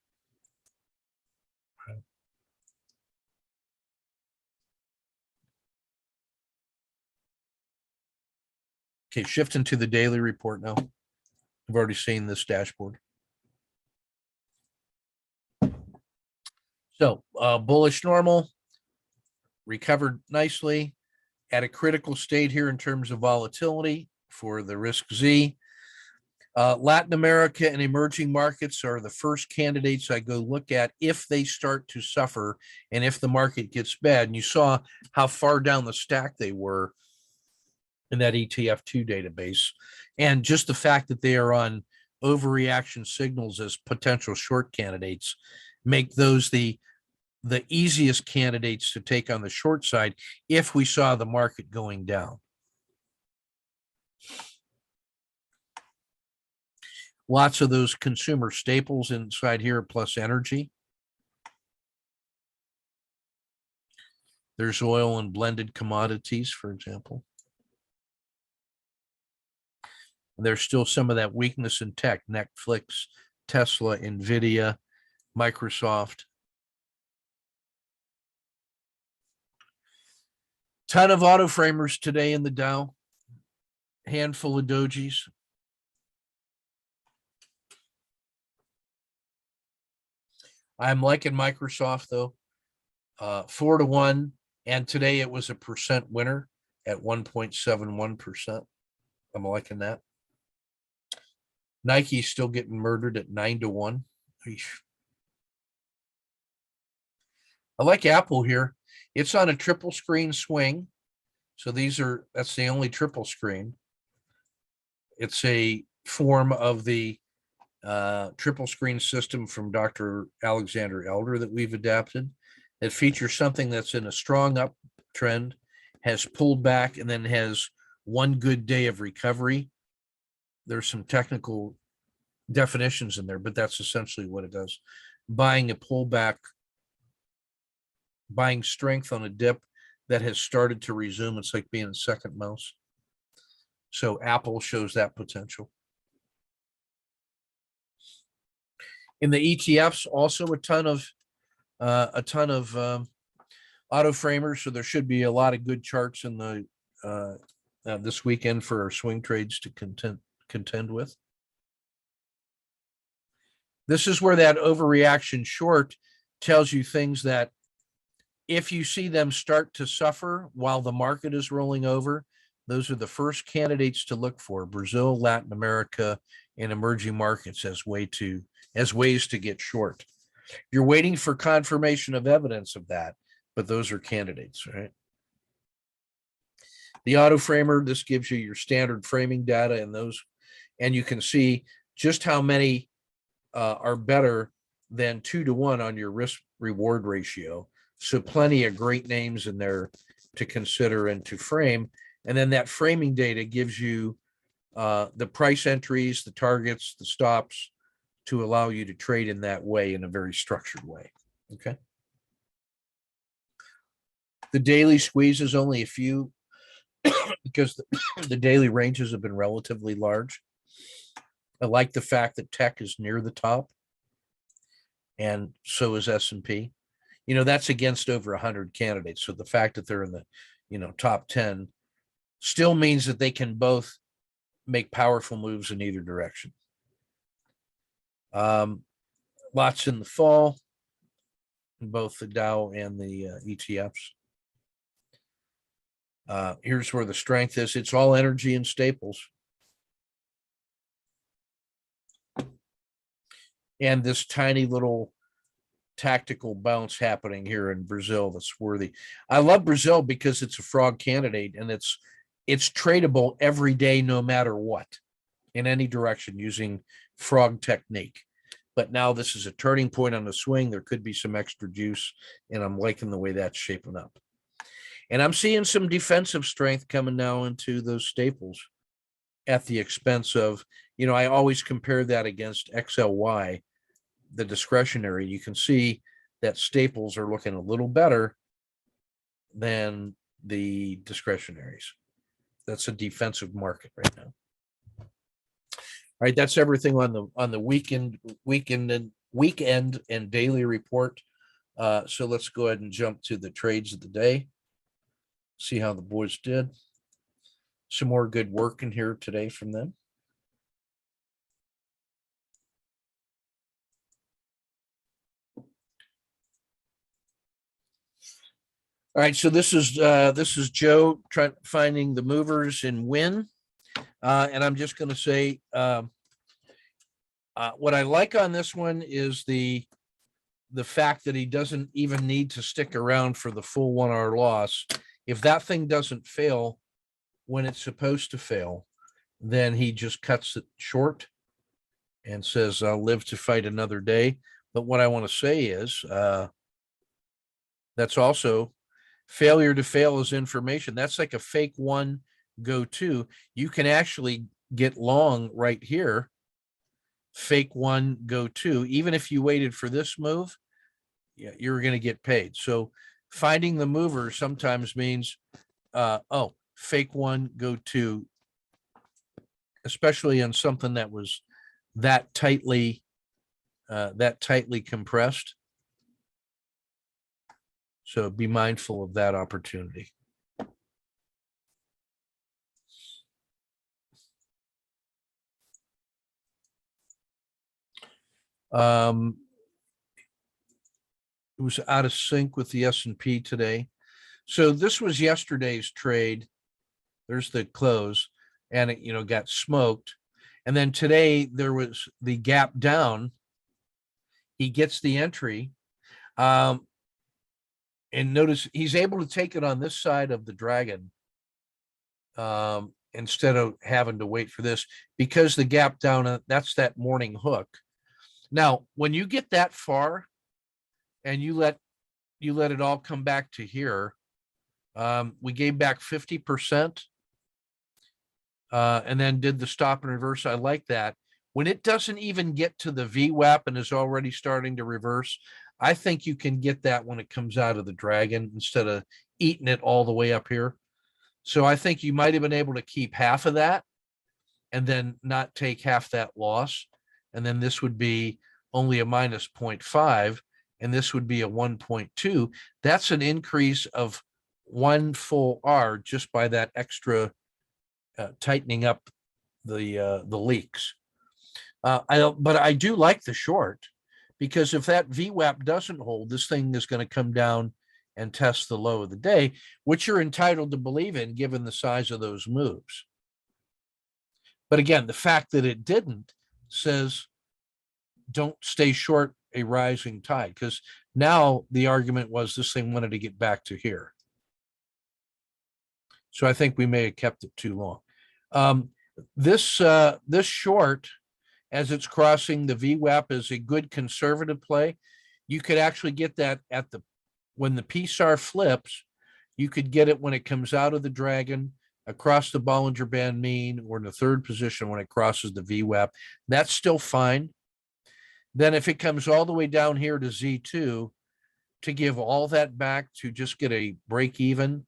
Okay, shifting to the daily report now. I've already seen this dashboard. So bullish normal, recovered nicely at a critical state here in terms of volatility for the risk Z. Latin America and emerging markets are the first candidates I go look at if they start to suffer and if the market gets bad. And you saw how far down the stack they were in that ETF2 database. And just the fact that they are on overreaction signals as potential short candidates make those the easiest candidates to take on the short side if we saw the market going down. Lots of those consumer staples inside here, plus energy. There's oil and blended commodities, for example. And there's still some of that weakness in tech, Netflix, Tesla, NVIDIA, Microsoft. Ton of auto framers today in the Dow. Handful of dojis. I'm liking Microsoft though. 4-1, and today it was a percent winner at 1.71%. I'm liking that. Nike's still getting murdered at 9-1. I like Apple here. It's on a triple screen swing. So that's the only triple screen. It's a form of the triple screen system from Dr. Alexander Elder that we've adapted. It features something that's in a strong uptrend, has pulled back, and then has one good day of recovery. There's some technical definitions in there, but that's essentially what it does. Buying a pullback, buying strength on a dip that has started to resume. It's like being a second mouse. So Apple shows that potential. In the ETFs, also a ton of auto framers. So there should be a lot of good charts in the this weekend for our swing trades to contend with. This is where that overreaction short tells you things that if you see them start to suffer while the market is rolling over, those are the first candidates to look for: Brazil, Latin America, and emerging markets as ways to get short. You're waiting for confirmation of evidence of that, but those are candidates, right? The auto framer, this gives you your standard framing data and those, and you can see just how many are better than 2-to-1 on your risk reward ratio. So plenty of great names in there to consider and to frame. And then that framing data gives you the price entries, the targets, the stops to allow you to trade in that way, in a very structured way. Okay. The daily squeeze is only a few because the daily ranges have been relatively large. I like the fact that tech is near the top, and so is S&P. That's against over 100 candidates. So the fact that they're in the, top 10 still means that they can both make powerful moves in either direction. Lots in the fall in both the Dow and the ETFs. Here's where the strength is. It's all energy and staples. And this tiny little tactical bounce happening here in Brazil that's worthy. I love Brazil because it's a frog candidate, and it's tradable every day, no matter what, in any direction, using frog technique. But now this is a turning point on the swing. There could be some extra juice, and I'm liking the way that's shaping up. And I'm seeing some defensive strength coming now into those staples at the expense of, I always compare that against XLY, the discretionary. You can see that staples are looking a little better than the discretionaries. That's a defensive market right now. All right, that's everything on the weekend and daily report. So let's go ahead and jump to the trades of the day. See how the boys did. Some more good work in here today from them. All right, so this is Joe finding the movers in win, and I'm just going to say what I like on this one is the fact that he doesn't even need to stick around for the full 1 hour loss. If that thing doesn't fail when it's supposed to fail, then he just cuts it short and says, I'll live to fight another day. But what I want to say is that's also failure to fail is information. That's like a fake 1, go 2. You can actually get long right here. Fake 1, go 2. Even if you waited for this move, you're going to get paid. So finding the mover sometimes means, fake 1, go 2, especially on something that was that tightly compressed. So be mindful of that opportunity. It was out of sync with the S&P today. So this was yesterday's trade. There's the close, and it, got smoked. And then today there was the gap down. He gets the entry. And notice he's able to take it on this side of the dragon instead of having to wait for this, because the gap down, that's that morning hook. Now, when you get that far and you let it all come back to here, we gave back 50% and then did the stop and reverse. I like that. When it doesn't even get to the VWAP and is already starting to reverse, I think you can get that when it comes out of the dragon instead of eating it all the way up here. So I think you might have been able to keep half of that and then not take half that loss. And then this would be only a minus 0.5, and this would be a 1.2. That's an increase of 1 full R just by that extra tightening up the leaks. But I do like the short, because if that VWAP doesn't hold, this thing is going to come down and test the low of the day, which you're entitled to believe in given the size of those moves. But again, the fact that it didn't says don't stay short a rising tide, because Now, the argument was this thing wanted to get back to here. So I think we may have kept it too long. This short, as it's crossing the VWAP, is a good conservative play. You could actually get that when the PSAR flips, you could get it when it comes out of the dragon, across the Bollinger Band mean, or in the third position when it crosses the VWAP. That's still fine. Then if it comes all the way down here to Z2, to give all that back to just get a break even,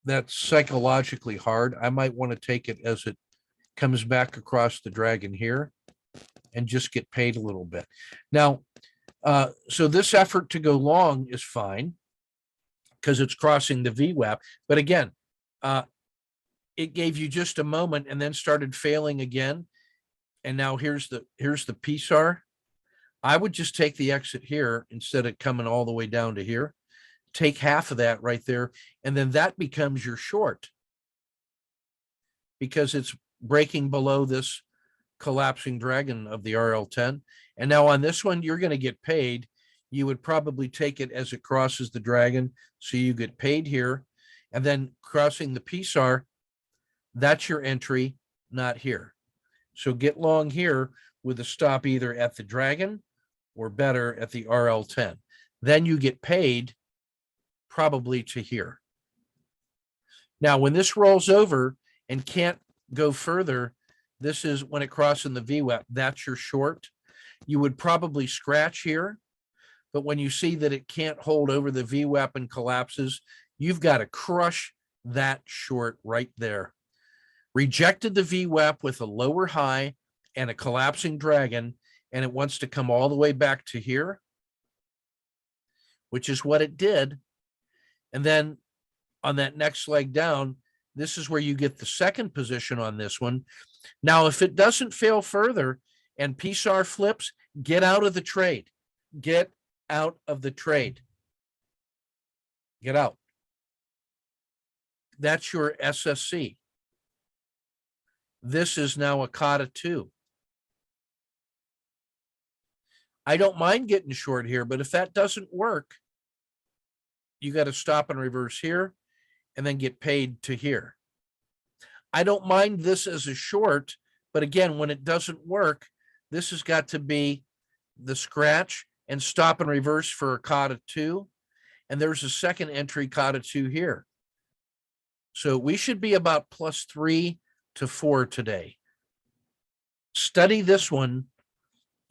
that's psychologically hard. I might want to take it as it comes back across the dragon here and just get paid a little bit. Now, so this effort to go long is fine because it's crossing the VWAP. But again, it gave you just a moment and then started failing again. And now here's the PSAR. I would just take the exit here instead of coming all the way down to here. Take half of that right there, and then that becomes your short because it's breaking below this collapsing dragon of the RL10. And now on this one, you're going to get paid. You would probably take it as it crosses the dragon, so you get paid here, and then crossing the PSAR, that's your entry, not here. So get long here with a stop either at the dragon or better at the RL10. Then you get paid probably to here. Now, when this rolls over and can't go further, this is when it crosses the VWAP. That's your short. You would probably scratch here, but when you see that it can't hold over the VWAP and collapses, you've got to crush that short right there. Rejected the VWAP with a lower high and a collapsing dragon, and it wants to come all the way back to here, which is what it did. And then on that next leg down, this is where you get the second position on this one. Now, if it doesn't fail further and PSAR flips, get out of the trade. Get out of the trade. Get out. That's your SSC. This is now a Kata 2. I don't mind getting short here, but if that doesn't work, you got to stop and reverse here and then get paid to here. I don't mind this as a short, but again, when it doesn't work, this has got to be the scratch and stop and reverse for a Kata 2. And there's a second entry Kata 2 here. So we should be about +3 to 4 today. Study this one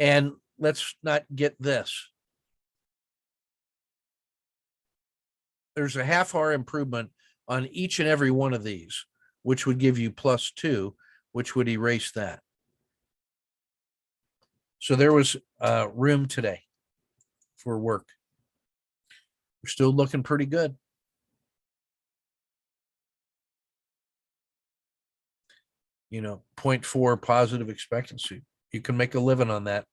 and let's not get this. There's a half-hour improvement on each and every one of these, which would give you +2, which would erase that. So there was room today for work. We're still looking pretty good. You know, 0.4 positive expectancy. You can make a living on that.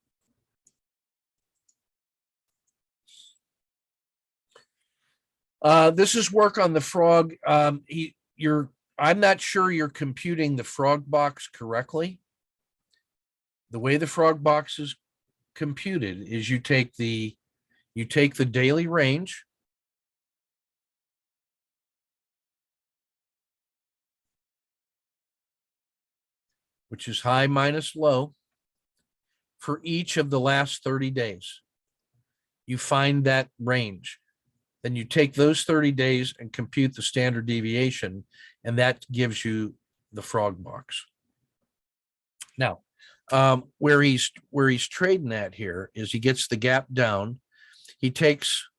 This is work on the frog. I'm not sure you're computing the frog box correctly. The way the frog box is computed is you take the daily range, which is high minus low, for each of the last 30 days. You find that range. Then you take those 30 days and compute the standard deviation, and that gives you the frog box. Now, where he's trading at here is he gets the gap down. He takes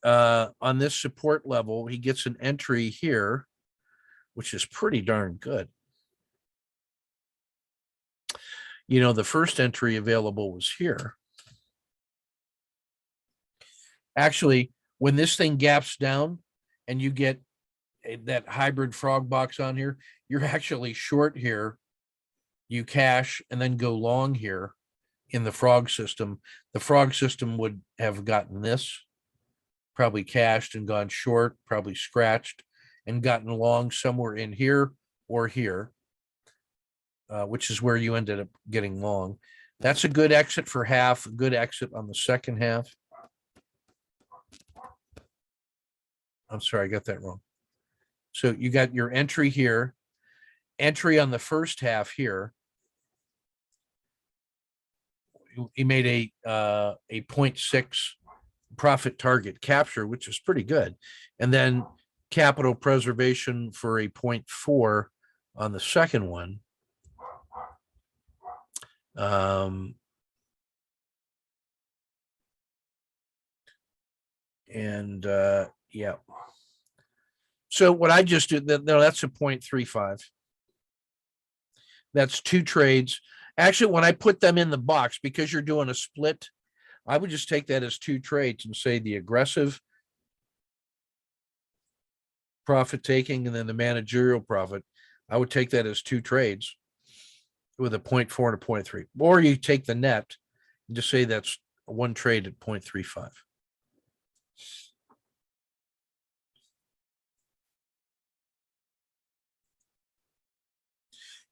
on this support level, he gets an entry here, which is pretty darn good. You know, the first entry available was here. Actually, when this thing gaps down and you get that hybrid frog box on here, you're actually short here. You cash and then go long here in the frog system. The frog system would have gotten this, probably cashed and gone short, probably scratched and gotten long somewhere in here or here, which is where you ended up getting long. That's a good exit for half, a good exit on the second half. I'm sorry, I got that wrong. So you got your entry here, entry on the first half here. He made a 0.6 profit target capture, which is pretty good. And then capital preservation for a 0.4 on the second one. Yeah. So what I just did, no, that's a 0.35. That's two trades. Actually, when I put them in the box, because you're doing a split, I would just take that as two trades and say the aggressive profit taking and then the managerial profit. I would take that as two trades with a 0.4 and a 0.3. Or you take the net and just say that's one trade at 0.35.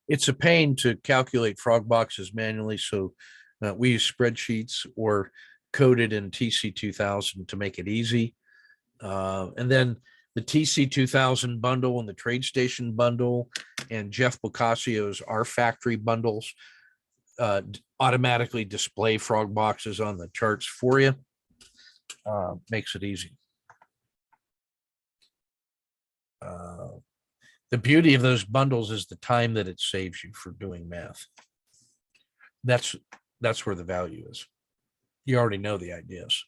It's a pain to calculate frog boxes manually, so we use spreadsheets or coded in TC2000 to make it easy. And then the TC2000 bundle and the TradeStation bundle and Jeff Bocassio's Our Factory bundles automatically display frog boxes on the charts for you. Makes it easy. The beauty of those bundles is the time that it saves you for doing math. That's where the value is. You already know the ideas.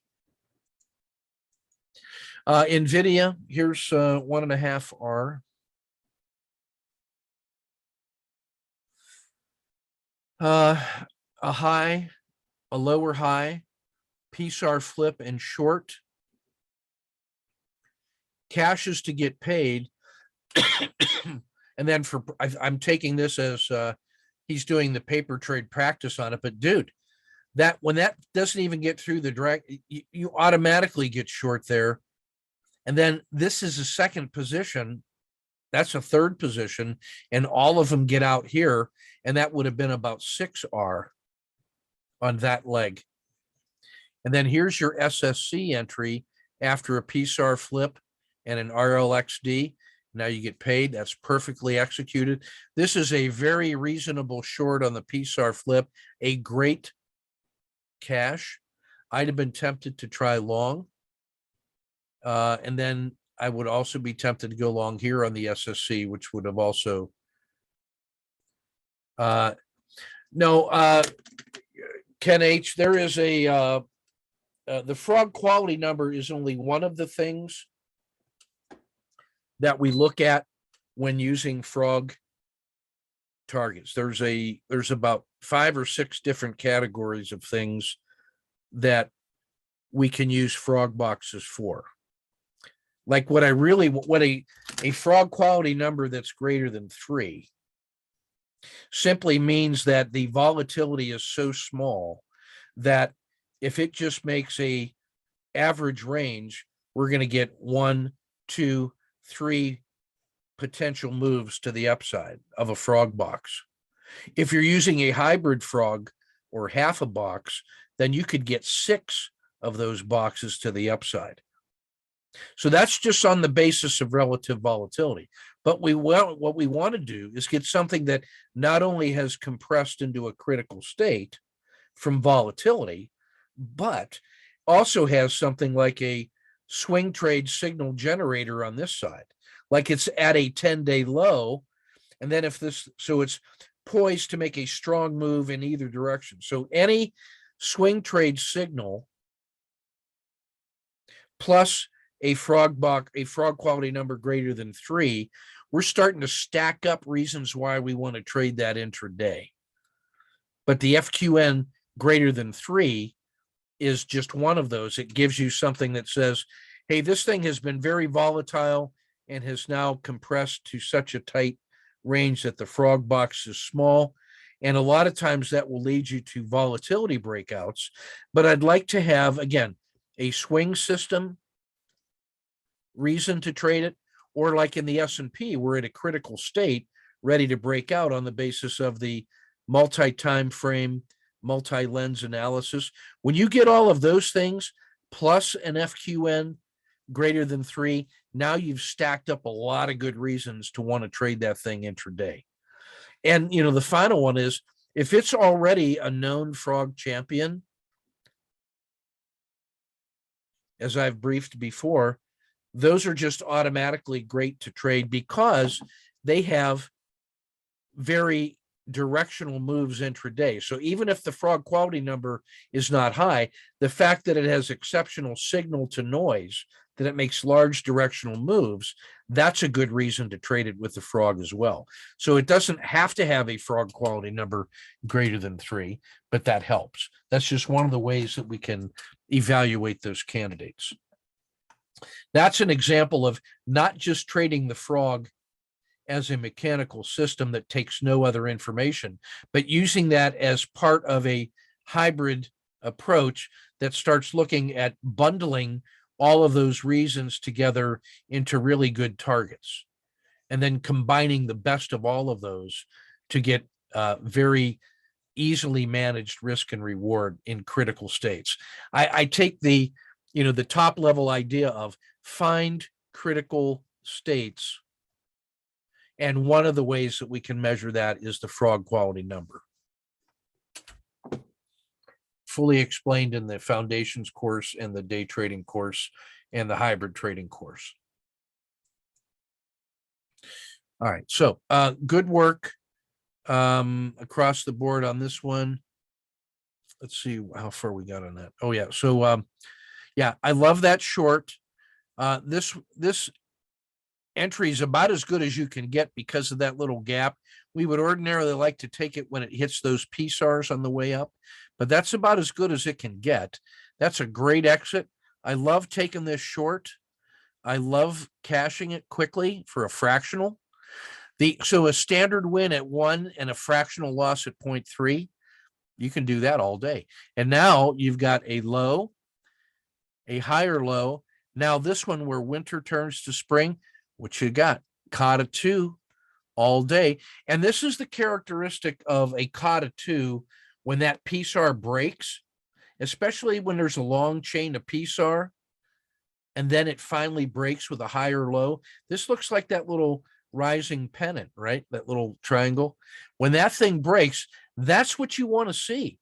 NVIDIA, here's 1.5R. A high, a lower high, PSAR flip and short. Cash is to get paid. And then I'm taking this as he's doing the paper trade practice on it. But dude, that when that doesn't even get through the direct, you automatically get short there. And then this is a second position. That's a third position. And all of them get out here. And that would have been about 6R on that leg. And then here's your SSC entry after a PSAR flip and an RLXD. Now you get paid. That's perfectly executed. This is a very reasonable short on the PSAR flip, a great cash. I'd have been tempted to try long. And then I would also be tempted to go long here on the SSC, which would have also. Ken H, there is the frog quality number is only one of the things that we look at when using frog targets. There's about 5 or 6 different categories of things that we can use frog boxes for. Like what a frog quality number that's greater than 3 simply means that the volatility is so small that if it just makes a average range, we're going to get 1, 2, 3 potential moves to the upside of a frog box. If you're using a hybrid frog or half a box, then you could get 6 of those boxes to the upside. So that's just on the basis of relative volatility. But what we want to do is get something that not only has compressed into a critical state from volatility, but also has something like a swing trade signal generator on this side. Like it's at a 10-day low. And then so it's poised to make a strong move in either direction. So any swing trade signal plus a frog quality number greater than 3, we're starting to stack up reasons why we want to trade that intraday. But the FQN greater than 3 is just one of those. It gives you something that says, hey, this thing has been very volatile and has now compressed to such a tight range that the frog box is small. And a lot of times that will lead you to volatility breakouts. But I'd like to have, again, a swing system reason to trade it, or like in the S&P, we're at a critical state ready to break out on the basis of the multi-time frame, multi-lens analysis. When you get all of those things plus an FQN greater than 3, now you've stacked up a lot of good reasons to want to trade that thing intraday. And, the final one is, if it's already a known frog champion, as I've briefed before, those are just automatically great to trade because they have very directional moves intraday. So even if the frog quality number is not high, the fact that it has exceptional signal to noise, that it makes large directional moves, that's a good reason to trade it with the frog as well. So it doesn't have to have a frog quality number greater than 3, but that helps. That's just one of the ways that we can evaluate those candidates. That's an example of not just trading the frog as a mechanical system that takes no other information, but using that as part of a hybrid approach that starts looking at bundling all of those reasons together into really good targets, and then combining the best of all of those to get very easily managed risk and reward in critical states. I take the top level idea of find critical states, and one of the ways that we can measure that is the frog quality number. Fully explained in the foundations course and the day trading course and the hybrid trading course. All right, so good work across the board on this one. Let's see how far we got on that. Oh yeah, so yeah, I love that short. This entry is about as good as you can get because of that little gap. We would ordinarily like to take it when it hits those PSARs on the way up, but that's about as good as it can get. That's a great exit. I love taking this short. I love cashing it quickly for a fractional. So a standard win at 1 and a fractional loss at 0.3, you can do that all day. And now you've got a low, a higher low. Now this one where winter turns to spring, what you got? Kata 2 all day. And this is the characteristic of a Kata 2 when that PSAR breaks, especially when there's a long chain of PSAR and then it finally breaks with a higher low. This looks like that little rising pennant, right? That little triangle. When that thing breaks, that's what you want to see.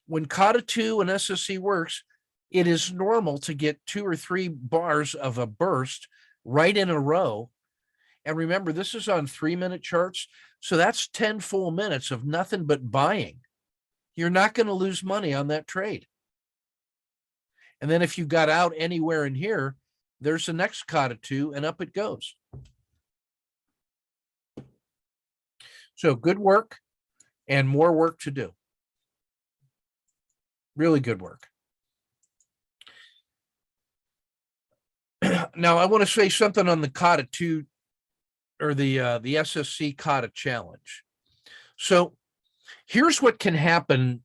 When Kata 2 and SSC works, it is normal to get 2 or 3 bars of a burst right in a row. And remember, this is on 3-minute charts. So that's 10 full minutes of nothing but buying. You're not going to lose money on that trade. And then if you got out anywhere in here, there's the next Kata 2 and up it goes. So good work and more work to do. Really good work. Now, I want to say something on the Kata 2 or the SSC Kata challenge. So here's what can happen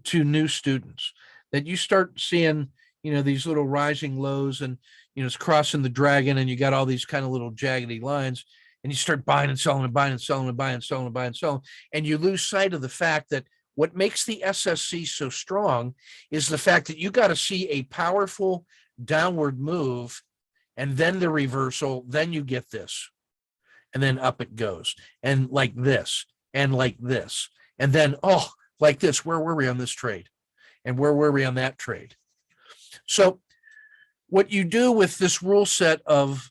to new students, that you start seeing, these little rising lows and, it's crossing the dragon and you got all these kind of little jaggedy lines and you start buying and selling and buying and selling and buying and selling and buying and selling. And you lose sight of the fact that what makes the SSC so strong is the fact that you got to see a powerful downward move and then the reversal, then you get this, and then up it goes, and like this, and like this, and then, oh, like this. Where were we on this trade? And where were we on that trade? So what you do with this rule set of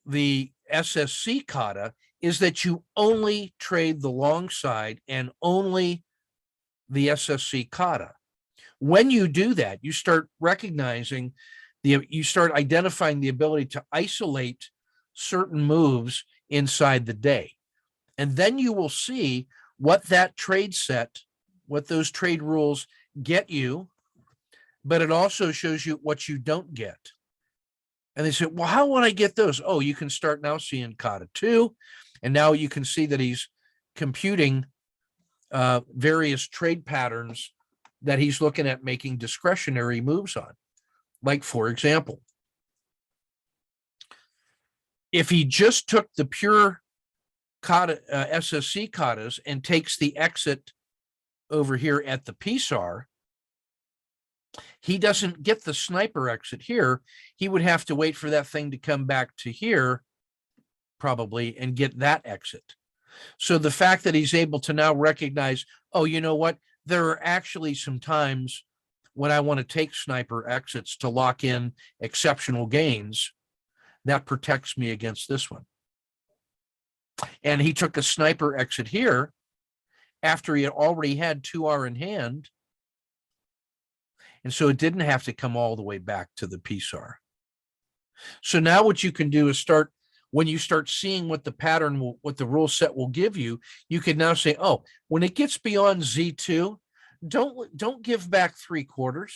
the SSC Kata is that you only trade the long side and only the SSC Kata. When you do that, you start recognizing you start identifying the ability to isolate certain moves inside the day. And then you will see what that trade set, what those trade rules get you, but it also shows you what you don't get. And they say, well, how would I get those? Oh, you can start now seeing Kata 2. And now you can see that he's computing various trade patterns that he's looking at making discretionary moves on. Like, for example, if he just took the pure Kata, SSC Katas and takes the exit over here at the PSAR, He doesn't get the sniper exit here. He would have to wait for that thing to come back to here, probably, and get that exit. So the fact that he's able to now recognize, oh, you know what? There are actually some times when I want to take sniper exits to lock in exceptional gains, that protects me against this one. And he took a sniper exit here after he had already had 2R in hand. And so it didn't have to come all the way back to the PSAR. So now what you can do is start, when you start seeing what the pattern will, what the rule set will give you, you can now say, oh, when it gets beyond Z2, don't give back 3/4.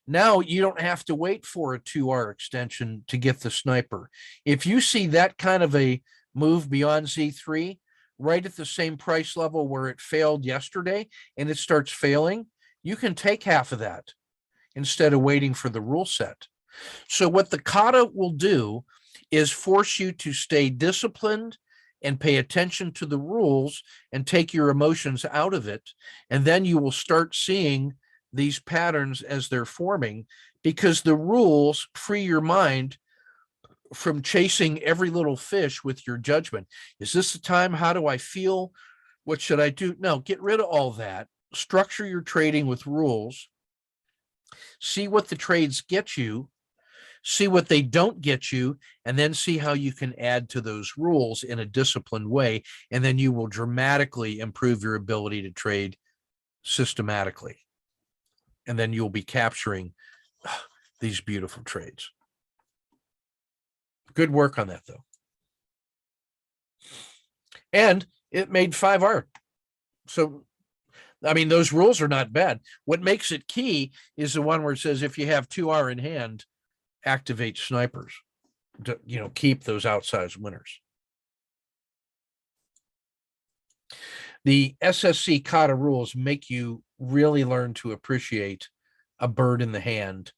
Now you don't have to wait for a 2R extension to get the sniper. If you see that kind of a move beyond Z3, right at the same price level where it failed yesterday, and it starts failing, you can take half of that instead of waiting for the rule set. So what the kata will do is force you to stay disciplined and pay attention to the rules and take your emotions out of it. And then you will start seeing these patterns as they're forming, because the rules free your mind from chasing every little fish with your judgment. Is this the time? How do I feel? What should I do? No, get rid of all that. Structure your trading with rules. See what the trades get you, see what they don't get you, and then see how you can add to those rules in a disciplined way. And then you will dramatically improve your ability to trade systematically. And then you'll be capturing these beautiful trades. Good work on that, though. And it made 5R. So, I mean, those rules are not bad. What makes it key is the one where it says, if you have 2R in hand, activate snipers to, keep those outsized winners. The SSC kata rules make you really learn to appreciate a bird in the hand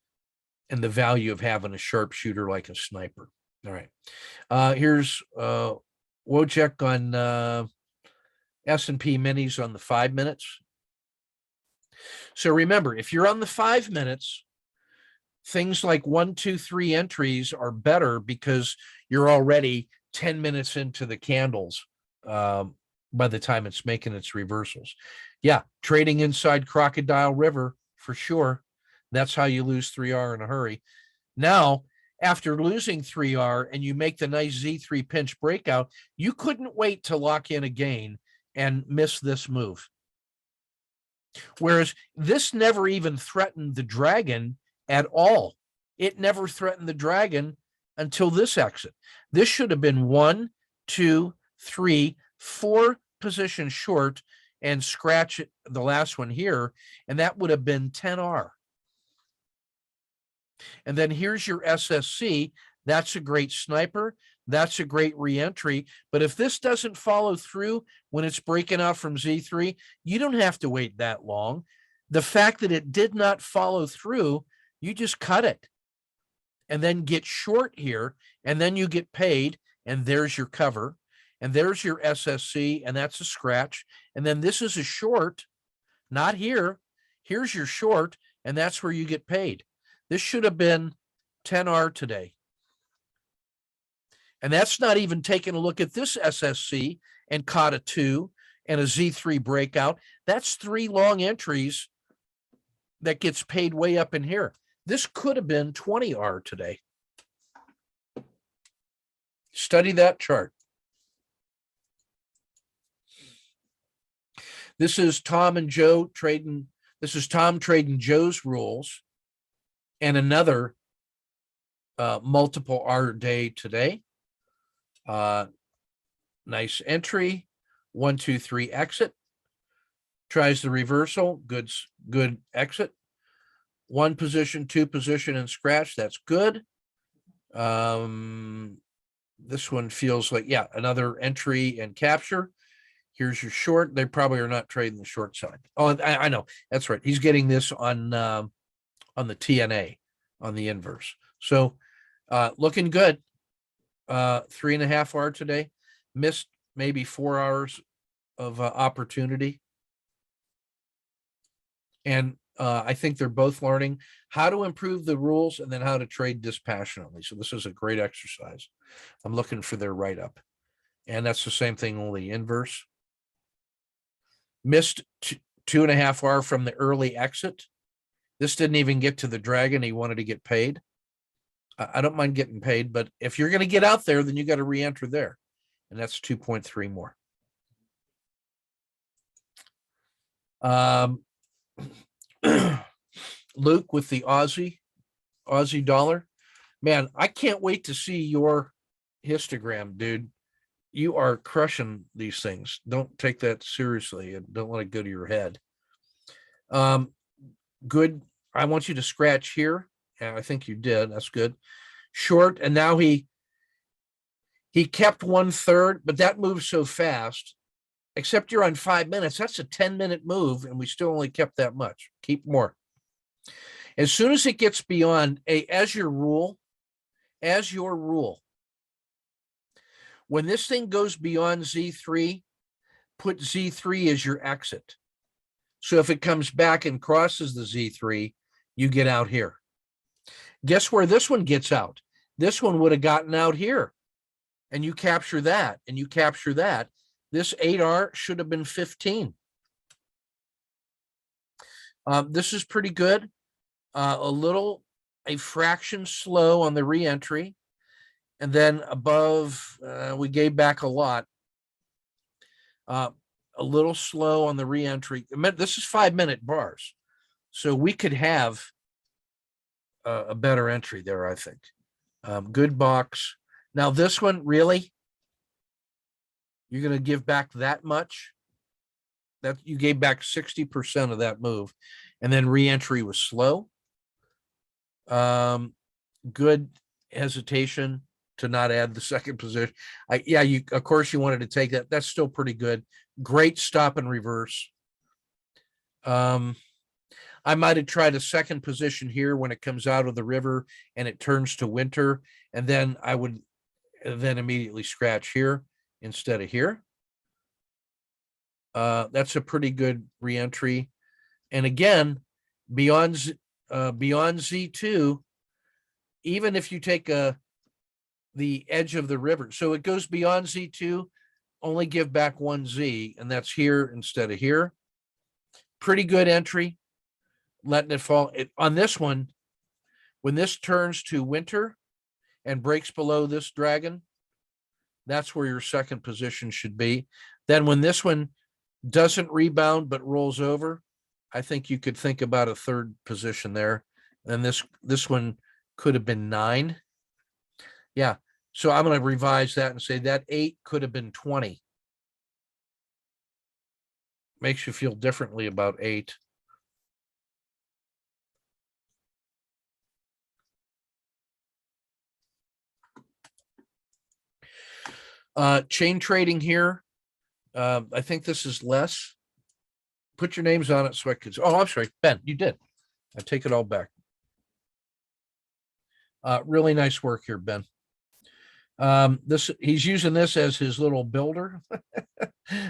and the value of having a sharpshooter like a sniper. All right. Here's Wojciech on S&P minis on the 5 minutes. So remember, if you're on the 5 minutes, things like 1, 2, 3 entries are better because you're already 10 minutes into the candles by the time it's making its reversals. Yeah, trading inside Crocodile River for sure. That's how you lose 3R in a hurry. Now, after losing 3R and you make the nice Z3 pinch breakout, you couldn't wait to lock in a gain and miss this move. Whereas this never even threatened the dragon at all. It never threatened the dragon until this exit. This should have been 1, 2, 3, 4 positions short and scratch the last one here, and that would have been 10R. And then here's your SSC. That's a great sniper. That's a great reentry. But if this doesn't follow through when it's breaking out from Z3, you don't have to wait that long. The fact that it did not follow through, you just cut it and then get short here, and then you get paid, and there's your cover, and there's your SSC, and that's a scratch. And then this is a short, not here. Here's your short, and that's where you get paid. This should have been 10R today. And that's not even taking a look at this SSC and kata 2 and a Z3 breakout. That's 3 long entries that gets paid way up in here. This could have been 20R today. Study that chart. This is Tom and Joe trading. This is Tom trading Joe's rules and another multiple R day today. Nice entry. 1, 2, 3 exit. Tries the reversal. Good exit. 1 position, 2 position, and scratch. That's good. This one feels like, yeah, another entry and capture. Here's your short. They probably are not trading the short side. Oh, I know. That's right. He's getting this on the TNA, on the inverse. So looking good. 3.5R today. Missed maybe 4 hours of opportunity. And I think they're both learning how to improve the rules and then how to trade dispassionately. So this is a great exercise. I'm looking for their write-up. And that's the same thing, only inverse. Missed 2.5R from the early exit. This didn't even get to the dragon. He wanted to get paid. I don't mind getting paid, but if you're going to get out there, then you got to re-enter there. And that's 2.3 more. Luke with the Aussie dollar. Man, I can't wait to see your histogram, dude. You are crushing these things. Don't take that seriously and don't let it go to your head. Good. I want you to scratch here. And I think you did. That's good. Short. And now he kept 1/3, but that moves so fast. Except you're on 5 minutes. That's a 10-minute move, and we still only kept that much. Keep more. As soon as it gets beyond as your rule, when this thing goes beyond Z3, put Z3 as your exit. So if it comes back and crosses the Z3, you get out here. Guess where this one gets out? This one would have gotten out here. And you capture that, and you capture that. This 8R should have been 15. This is pretty good. A fraction slow on the re-entry. And then above, we gave back a lot. A little slow on the re-entry. This is 5-minute bars. So we could have a better entry there, I think. Good box. Now this one, really? You're going to give back that much? That you gave back 60% of that move. And then re-entry was slow. Good hesitation to not add the second position. Of course you wanted to take that. That's still pretty good. Great stop and reverse. I might have tried a second position here when it comes out of the river and it turns to winter. And then I would then immediately scratch here instead of here. That's a pretty good reentry. And again, beyond Z2, even if you take the edge of the river, so it goes beyond Z2, only give back one Z, and that's here instead of here. Pretty good entry, letting it fall. On this one, when this turns to winter and breaks below this dragon, that's where your second position should be. Then when this one doesn't rebound but rolls over, I think you could think about a third position there. And this one could have been 9. Yeah. So I'm going to revise that and say that 8 could have been 20. Makes you feel differently about 8. Chain trading here. I think this is less. Put your names on it so I could. Oh, I'm sorry, Ben, you did. I take it all back. Really nice work here, Ben. He's using this as his little builder.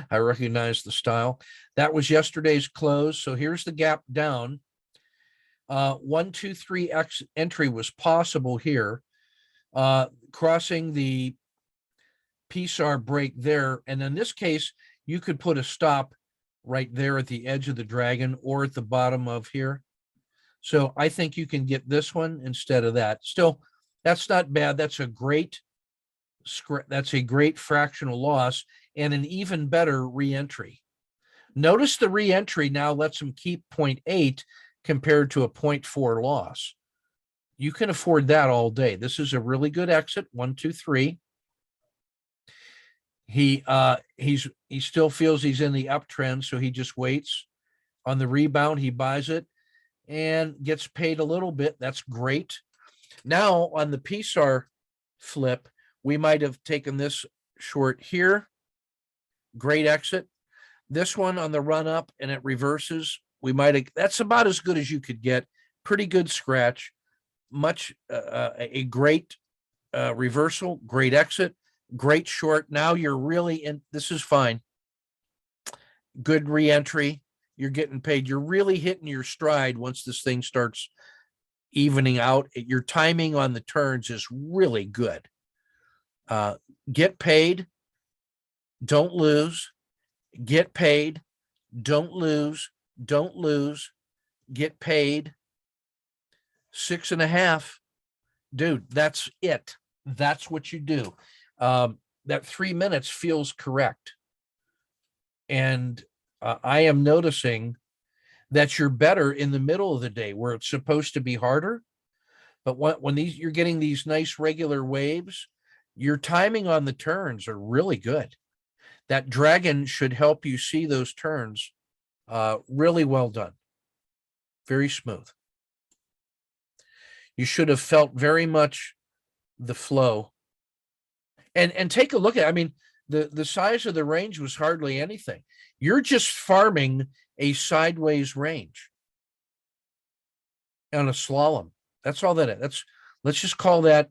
I recognize the style. That was yesterday's close. So here's the gap down. 1, 2, 3 X entry was possible here. Crossing the PSAR break there. And in this case, you could put a stop right there at the edge of the dragon or at the bottom of here. So I think you can get this one instead of that. Still, that's not bad. That's a great fractional loss and an even better reentry. Notice the reentry now lets him keep 0.8 compared to a 0.4 loss. You can afford that all day. This is a really good exit. 1, 2, 3. He still feels he's in the uptrend, so he just waits. On the rebound, he buys it and gets paid a little bit. That's great. Now on the PSAR flip, we might have taken this short here. Great exit. This one on the run up and it reverses. We might have, that's about as good as you could get. Pretty good scratch. A great reversal, great exit, great short. Now you're really in, this is fine. Good reentry. you're getting paid. You're really hitting your stride once this thing starts evening out. Your timing on the turns is really good. Get paid, don't lose. Get paid, don't lose, get paid. 6.5. Dude, that's it. That's what you do. That 3 minutes feels correct. And I am noticing that you're better in the middle of the day where it's supposed to be harder. But when you're getting these nice regular waves, your timing on the turns are really good. That dragon should help you see those turns. Really well done. Very smooth. You should have felt very much the flow. And take a look at, I mean, the size of the range was hardly anything. You're just farming a sideways range on a slalom. That's all that is. Let's just call that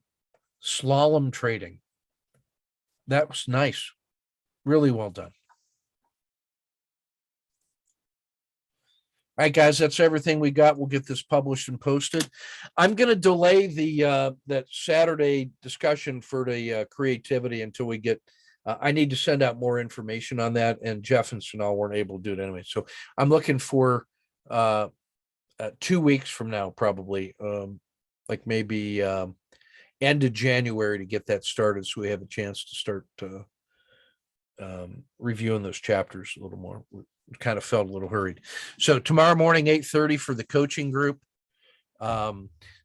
slalom trading. That was nice. Really well done. All right, guys, that's everything we got. We'll get this published and posted. I'm going to delay the that Saturday discussion for the creativity until we get. I need to send out more information on that, and Jeff and Sonal weren't able to do it anyway. So I'm looking for 2 weeks from now, probably, like maybe end of January to get that started, so we have a chance to start reviewing those chapters a little more. Kind of felt a little hurried. So tomorrow morning, 8:30 for the coaching group,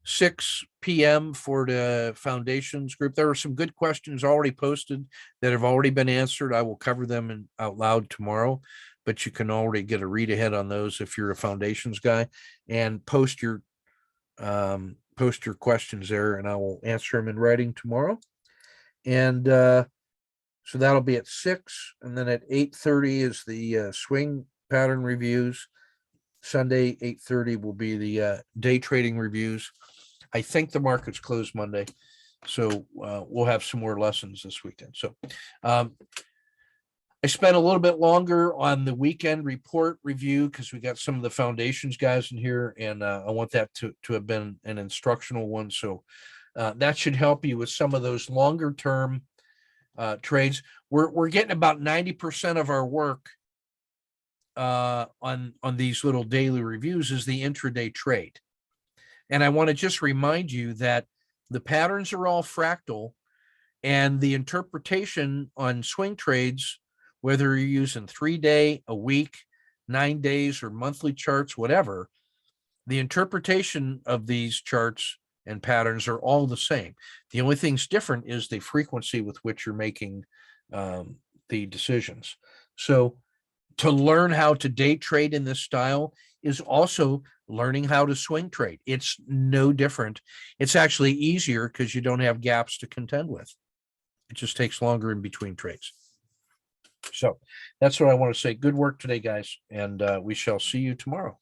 6 p.m. for the foundations group. There are some good questions already posted that have already been answered. I will cover them out loud tomorrow, but you can already get a read ahead on those if you're a foundations guy, and post your questions there, and I will answer them in writing tomorrow. And so that'll be at 6, and then at 8:30 is the swing pattern reviews. Sunday, 8:30 will be the day trading reviews. I think the market's closed Monday, so we'll have some more lessons this weekend. So I spent a little bit longer on the weekend report review because we got some of the foundations guys in here, and I want that to have been an instructional one. So that should help you with some of those longer term trades. We're getting about 90% of our work on these little daily reviews is the intraday trade. And I want to just remind you that the patterns are all fractal, and the interpretation on swing trades, whether you're using 3-day, a week, 9 days, or monthly charts, whatever, the interpretation of these charts and patterns are all the same. The only thing's different is the frequency with which you're making the decisions. So to learn how to day trade in this style is also learning how to swing trade. It's no different. It's actually easier because you don't have gaps to contend with. It just takes longer in between trades. So that's what I want to say. Good work today, guys, and we shall see you tomorrow.